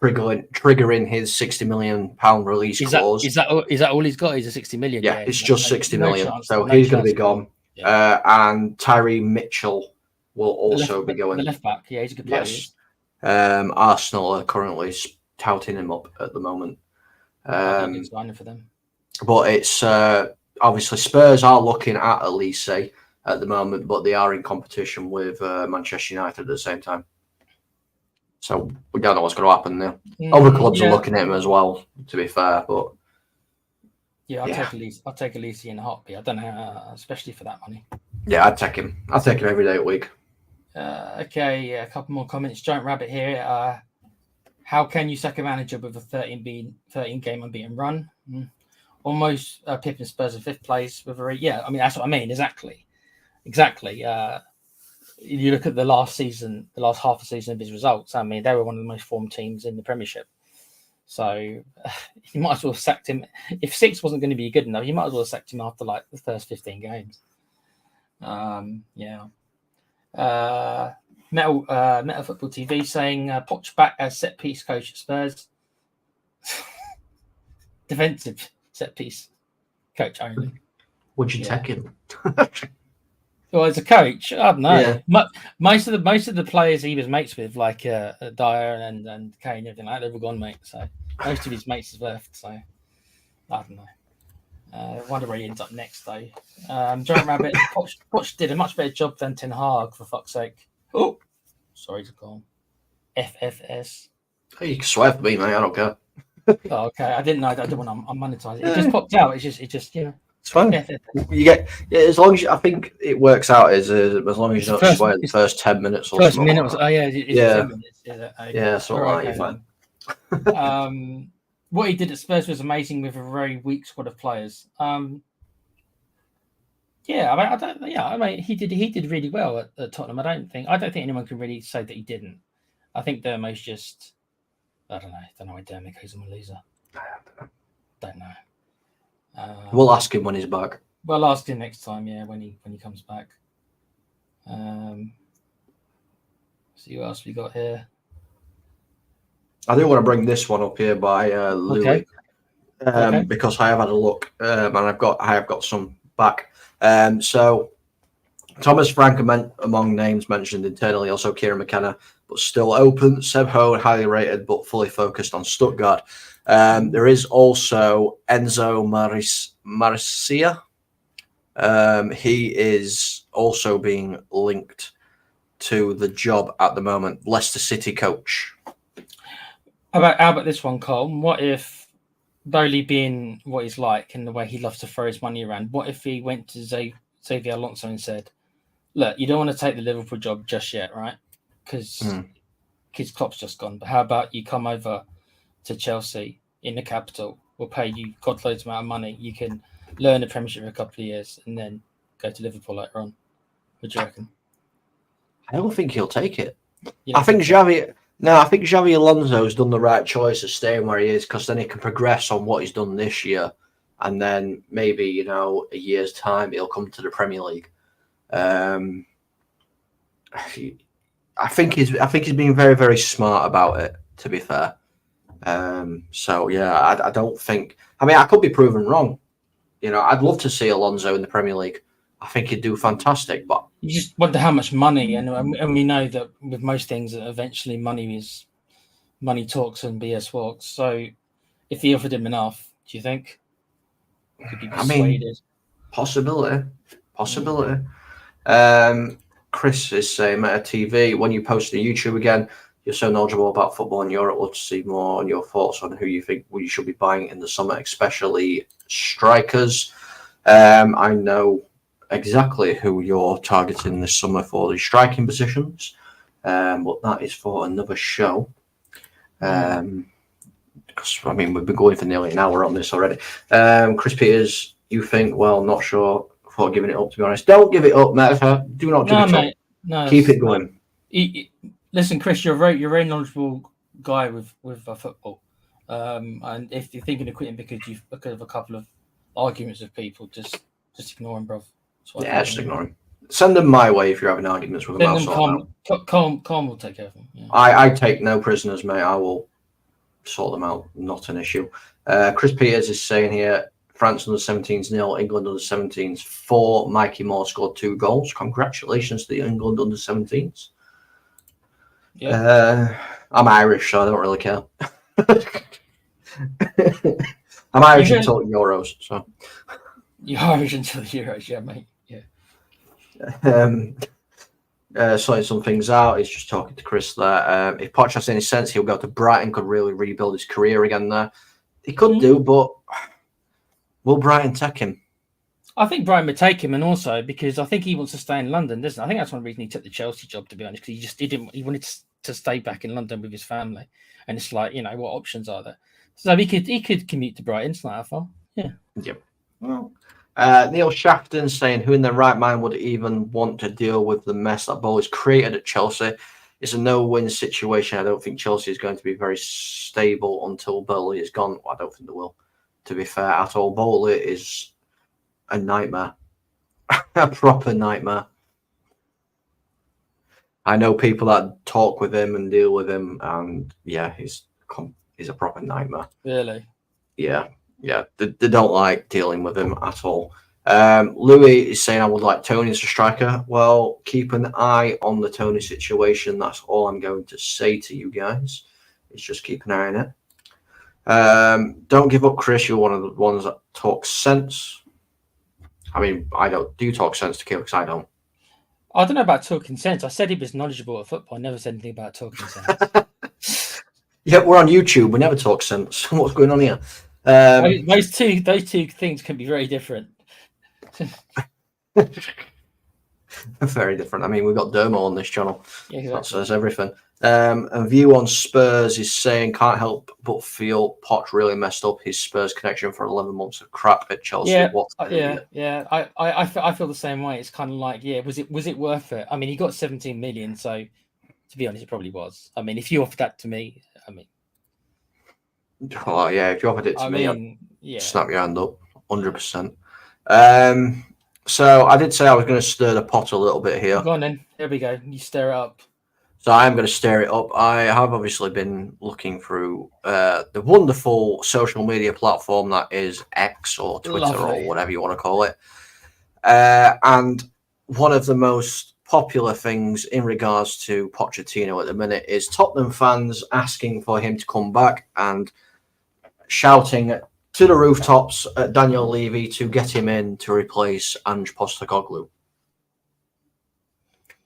triggering his £60 million release clause. Is that all he's got? Is a 60 million? Yeah, it's just 60 million. Chance, so he's going to be gone. Yeah. And Tyree Mitchell will also be going. The left back, yeah, he's a good player. Yes. Arsenal are currently touting him up at the moment. Signing for them. But it's obviously Spurs are looking at Elise. at the moment, but they are in competition with Manchester United at the same time. So we don't know what's going to happen there. Other clubs are looking at him as well, to be fair, but yeah, I'll take Elise in a heartbeat. I don't know, especially for that money. Yeah, I'd take him. I'd take him every day of the week. Okay, a couple more comments. Giant Rabbit here. How can you sack a manager with a 13 game unbeaten run? Almost Pip and Spurs in 5th place with a I mean that's what I mean. Exactly. You look at the last half a season of his results. I mean, they were one of the most formed teams in the Premiership. So you might as well have sacked him. If 6 wasn't going to be good enough, you might as well have sacked him after like the first 15 games. Metal Football TV saying Potch back as set piece coach at Spurs. Defensive set piece coach only. Would you take him? Well, as a coach, I don't know. Yeah. Most of the players he was mates with, like Dyer and Kane, and everything like that, they've all gone, mate. So most of his mates have left. So I don't know. I wonder where he ends up next, though. Giant Rabbit, Potch did a much better job than Ten Hag, for fuck's sake. Oh, sorry to call him FFS. Oh, you can swear for me, mate. I don't care. Oh, okay. I didn't know. I don't want to monetize it. It just popped out. It just you know. It's fine. You get as long as I think it works out as long as you don't swear the first 10 minutes or first minute. Oh yeah, yeah. 10 minutes. Yeah, so you're fine. What he did at Spurs was amazing with a very weak squad of players. He did really well at Tottenham. I don't think anyone can really say that he didn't. I think Dermo's just, I don't know why Dermo goes on a loser. Don't know. We'll ask him when he's back. We'll ask him next time, when he comes back. See what else we got here. I do want to bring this one up here by Louis, because I have had a look, and I have got some back. So Thomas Frank among names mentioned internally, also Kieran McKenna, but still open. Seb Ho, highly rated, but fully focused on Stuttgart. There is also Enzo Marcia. He is also being linked to the job at the moment, Leicester City coach. How about this one, Cole? What if, Bowley being what he's like and the way he loves to throw his money around, what if he went to Xavi Alonso and said, look, you don't want to take the Liverpool job just yet, right? Because Klopp's just gone. But how about you come over to Chelsea in the capital? We'll pay you God loads amount of money. You can learn the Premiership for a couple of years and then go to Liverpool later on. What do you reckon? I don't think he'll take it. I think Xavi Alonso's done the right choice of staying where he is, because then he can progress on what he's done this year, and then maybe a year's time he'll come to the Premier League. I think he's been very, very smart about it, to be fair. I don't think. I mean, I could be proven wrong. I'd love to see Alonso in the Premier League. I think he'd do fantastic, but you just wonder how much money, and we know that with most things, eventually money talks and BS walks. So, if he offered him enough, do you think? Could be persuaded? Possibility. Chris is saying, Meta TV, when you post to YouTube again, you're so knowledgeable about football in Europe. Love to see more on your thoughts on who you think we should be buying in the summer, especially strikers. I know exactly who you're targeting this summer for the striking positions, but that is for another show. Because we've been going for nearly an hour on this already. Chris Peters, you think? Well, not sure. Thought giving it up, to be honest. Don't give it up, mate. Do not give it up. No, keep it going. Listen, Chris, you're a very knowledgeable guy with football. And if you're thinking of quitting because of a couple of arguments with people, just ignore him, bro. Just ignore him. Send them my way if you're having arguments with them. Calm will take care of them. Yeah. I take no prisoners, mate. I will sort them out. Not an issue. Chris Peters is saying here, France under 17s 0, England under 17s 4. Mikey Moore scored 2 goals. Congratulations to the England under 17s. Yeah. I'm Irish, so I don't really care. I'm Irish until Euros, so. You're Irish until the Euros, yeah, mate. Yeah. Sorting some things out. He's just talking to Chris there. If Potch has any sense, he'll go to Brighton, could really rebuild his career again there. He could do, but will Brighton take him? I think Brighton would take him, and also because I think he wants to stay in London, doesn't he? I think that's one reason he took the Chelsea job, to be honest, because he wanted to stay back in London with his family, and it's like, what options are there? So he could commute to Brighton. It's not that far. Yeah. Yep. Well, Neil Shafton saying, who in their right mind would even want to deal with the mess that Bowley's created at Chelsea? It's a no-win situation. I don't think Chelsea is going to be very stable until Bowley is gone. Well, I don't think they will, to be fair, at all. Bowley is a nightmare. A proper nightmare. I know people that talk with him and deal with him, and yeah, he's a proper nightmare. Really? Yeah. They don't like dealing with him at all. Louis is saying, I would like Tony as a striker. Well, keep an eye on the Tony situation. That's all I'm going to say to you guys. Is just keep an eye on it. Don't give up, Chris. You're one of the ones that talks sense. I mean, I don't. Do you talk sense to kill? Because I don't. I don't know about talking sense. I said he was knowledgeable at football. I never said anything about talking sense. Yeah, we're on YouTube. We never talk sense. What's going on here? Those two things can be very different. Very different. I mean, we've got Dermo on this channel. Yeah, exactly. That says everything. And View on Spurs is saying, can't help but feel Potch really messed up his Spurs connection for 11 months of crap at Chelsea. Yeah, I feel the same way. It's kind of like, was it worth it? I mean, he got 17 million, so to be honest, it probably was. I mean, if you offered that to me, oh yeah, if you offered it to me, I'd snap your hand up, 100%. So I did say I was going to stir the pot a little bit here. Go on then. There we go. You stir it up. So I am going to stir it up. I have obviously been looking through the wonderful social media platform that is X or Twitter or whatever you want to call it. And one of the most popular things in regards to Pochettino at the minute is Tottenham fans asking for him to come back and shouting to the rooftops at Daniel Levy to get him in to replace Ange Postecoglou.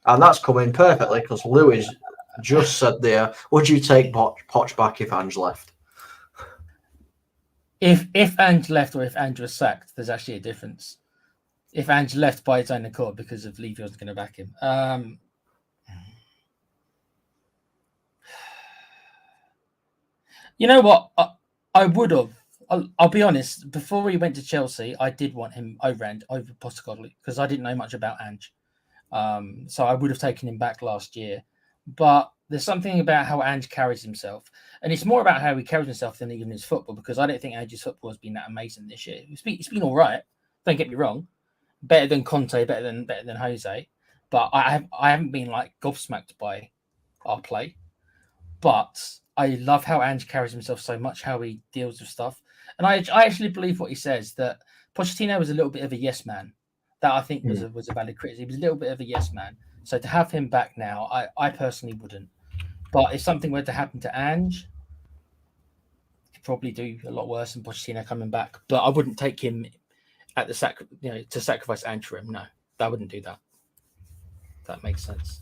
And that's coming perfectly because Lewis just said there, would you take Potch back if Ange left? If Ange left or if Ange was sacked, there's actually a difference. If Ange left by his own accord because of Levy wasn't going to back him. You know what? I would have. I'll be honest. Before he went to Chelsea, I did want him over Postecoglou because I didn't know much about Ange. So I would have taken him back last year. But there's something about how Ange carries himself. And it's more about how he carries himself than even his football, because I don't think Ange's football has been that amazing this year. It's been all right. Don't get me wrong. Better than Conte, better than Jose. But I haven't been like gobsmacked by our play. But I love how Ange carries himself so much, how he deals with stuff. And I actually believe what he says, that Pochettino was a little bit of a yes man. That I think was a valid criticism. He was a little bit of a yes man. So to have him back now, I personally wouldn't. But if something were to happen to Ange, he'd probably do a lot worse than Pochettino coming back. But I wouldn't take him at the to sacrifice Ange for him. No, I wouldn't do that. That makes sense.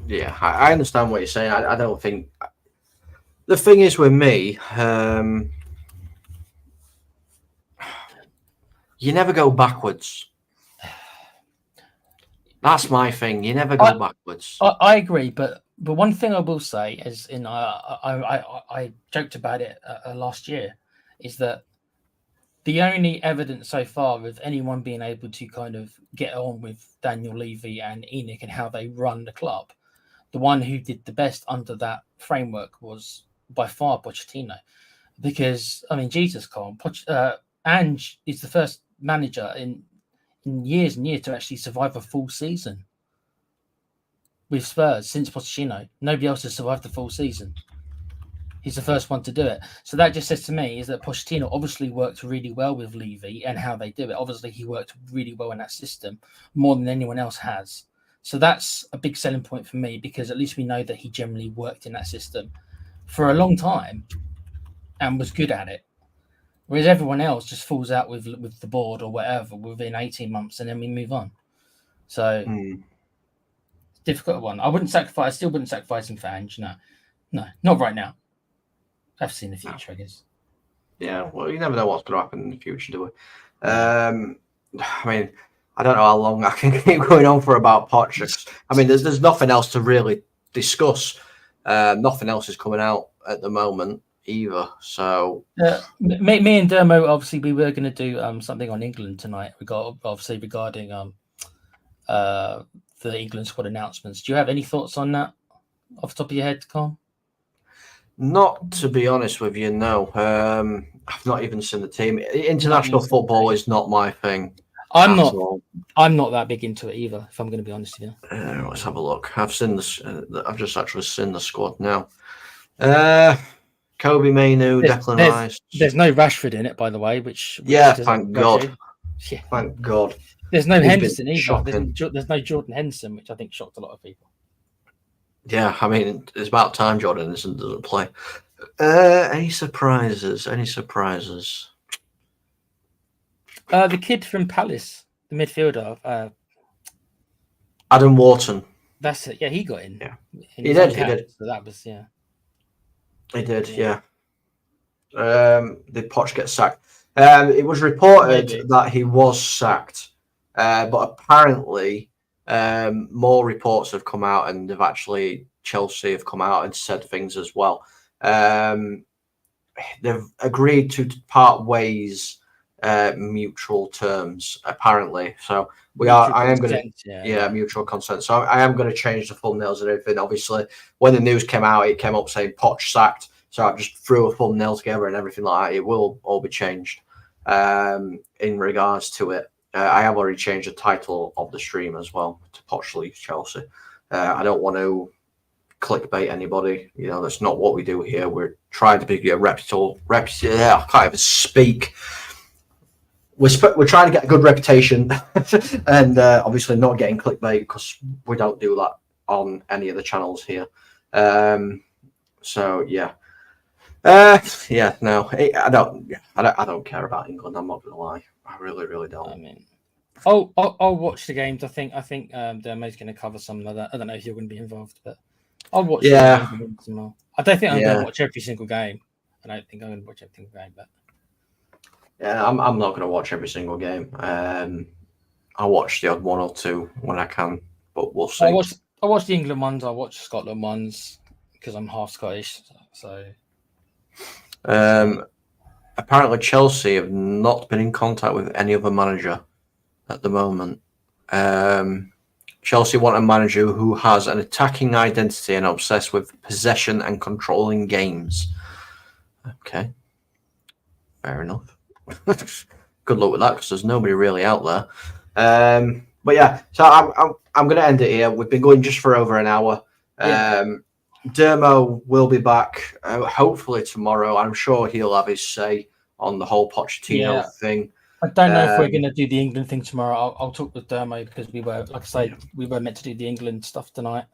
Yeah, I understand what you're saying. I don't think the thing is with me. You never go backwards. That's my thing. You never go backwards. I agree, but one thing I will say is, I joked about it last year, is that the only evidence so far of anyone being able to kind of get on with Daniel Levy and Enoch and how they run the club, the one who did the best under that framework was by far Pochettino. Because, I mean, Jesus, Colin, Ange is the first manager in years and years to actually survive a full season with Spurs since Pochettino. Nobody else has survived the full season. He's the first one to do it. So that just says to me is that Pochettino obviously worked really well with Levy and how they do it. Obviously, he worked really well in that system more than anyone else has. So that's a big selling point for me, because at least we know that he generally worked in that system for a long time and was good at it. Whereas everyone else just falls out with the board or whatever within 18 months and then we move on. So it's a difficult one. I still wouldn't sacrifice him for Ange. No, not right now. I've seen the future, I guess. Yeah, well, you never know what's going to happen in the future, do we? I mean, I don't know how long I can keep going on for about Potch. I mean, there's nothing else to really discuss. Nothing else is coming out at the moment either. So me and Dermo, obviously, we were going to do something on England tonight. We got obviously regarding the England squad announcements. Do you have any thoughts on that off the top of your head, Carl? Not to be honest with you, no. I've not even seen the team. International football is not my thing. I'm not that big into it either, if I'm going to be honest with you. Let's have a look. I've seen this. I've just actually seen the squad now. Kobe Mainu, Declan Rice. There's no Rashford in it, by the way. Which thank God. Yeah. Thank God. There's no Henderson either. There's no Jordan Henderson, which I think shocked a lot of people. Yeah, I mean, it's about time Jordan Henderson doesn't play. Any surprises? The kid from Palace, the midfielder, Adam Wharton. That's it. Yeah, he got in. Yeah, he did. So that was He did. Yeah. Did Potch get sacked? It was reported that he was sacked, but apparently, more reports have come out, and Chelsea have come out and said things as well. They've agreed to part ways, mutual terms, apparently. So I am going to, mutual consent. So I am going to change the thumbnails and everything. Obviously, when the news came out, it came up saying Potch sacked. So I just threw a thumbnail together and everything like that. It will all be changed in regards to it. I have already changed the title of the stream as well to Potch leaves Chelsea. I don't want to clickbait anybody. You know, that's not what we do here. We're trying to be a reputable. I can't even speak. We're trying to get a good reputation, and obviously not getting clickbait because we don't do that on any of the channels here. So yeah. No, I don't care about England. I'm not gonna lie. I really don't. I mean, I'll watch the games. I think Dermo's going to cover some of that. I don't know if you're going to be involved, but I'll watch. Yeah. The games as well. I don't think I'm going to watch every single game. I don't think I'm going to watch every single game, but yeah, I'm not going to watch every single game. I'll watch the odd one or two when I can, but we'll see. I watch the England ones. I watch Scotland ones because I'm half Scottish. So. Apparently, Chelsea have not been in contact with any other manager at the moment. Chelsea want a manager who has an attacking identity and obsessed with possession and controlling games. Okay, fair enough. Good luck with that because there's nobody really out there. But yeah, so I'm going to end it here. We've been going just for over an hour. Dermo will be back hopefully tomorrow. I'm sure he'll have his say on the whole Pochettino thing. I don't know if we're going to do the England thing tomorrow. I'll talk with Dermo because we were, like I say, we were meant to do the England stuff tonight.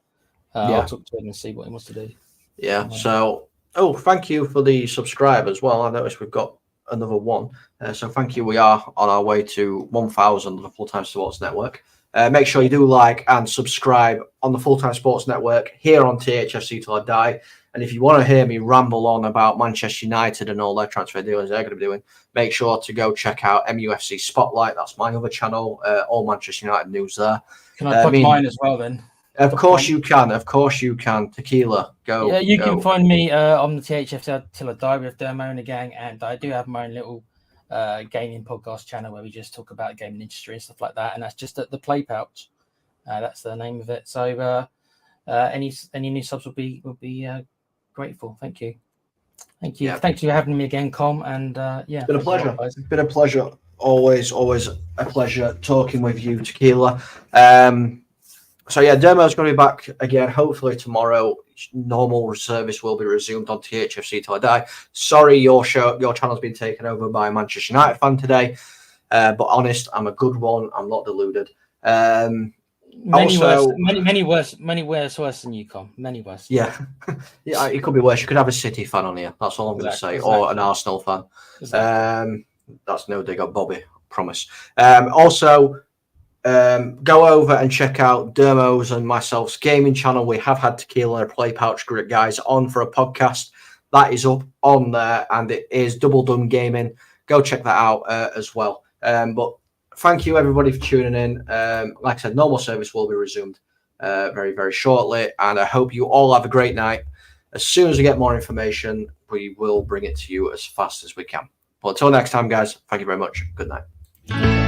I'll talk to him and see what he wants to do. Yeah. So, thank you for the subscribe as well. I noticed we've got another one. So thank you. We are on our way to 1,000 on the Full Time Sports Network. Make sure you do like and subscribe on the Full Time Sports Network here on THFC Till I Die. And if you want to hear me ramble on about Manchester United and all their transfer dealings they're going to be doing, make sure to go check out MUFC Spotlight. That's my other channel. All Manchester United news there. Can I plug mine as well then? Of course you can. Tequila, go. Yeah, you can find me on the THFC Till I Die with Dermo and the gang. And I do have my own little gaming podcast channel where we just talk about the gaming industry and stuff like that, and that's just at the Play Pouch. That's the name of it. So any new subs will be grateful. Thank you. Yeah. Thanks for having me again, Com. And it's been a pleasure. It's been a pleasure. Always a pleasure talking with you, Tequila. So yeah, Dermo's going to be back again hopefully tomorrow. Normal service will be resumed on THFC Till I Die. Sorry, your channel's been taken over by a Manchester United fan today, but honest, I'm a good one. I'm not deluded. Many worse than you, Com. Many worse. Yeah, it could be worse. You could have a City fan on here. That's all I'm going to say, or an Arsenal fan. Exactly. That's no dig on Bobby. Promise. Also. go over and check out Dermo's and myself's gaming channel. We have had Tequila and Play Pouch guys on for a podcast that is up on there, and it is Double Done Gaming. Go check that out as well. But thank you everybody for tuning in. Like I said, normal service will be resumed very, very shortly, and I hope you all have a great night. As soon as we get more information, we will bring it to you as fast as we can. Well, until next time, guys, thank you very much. Good night.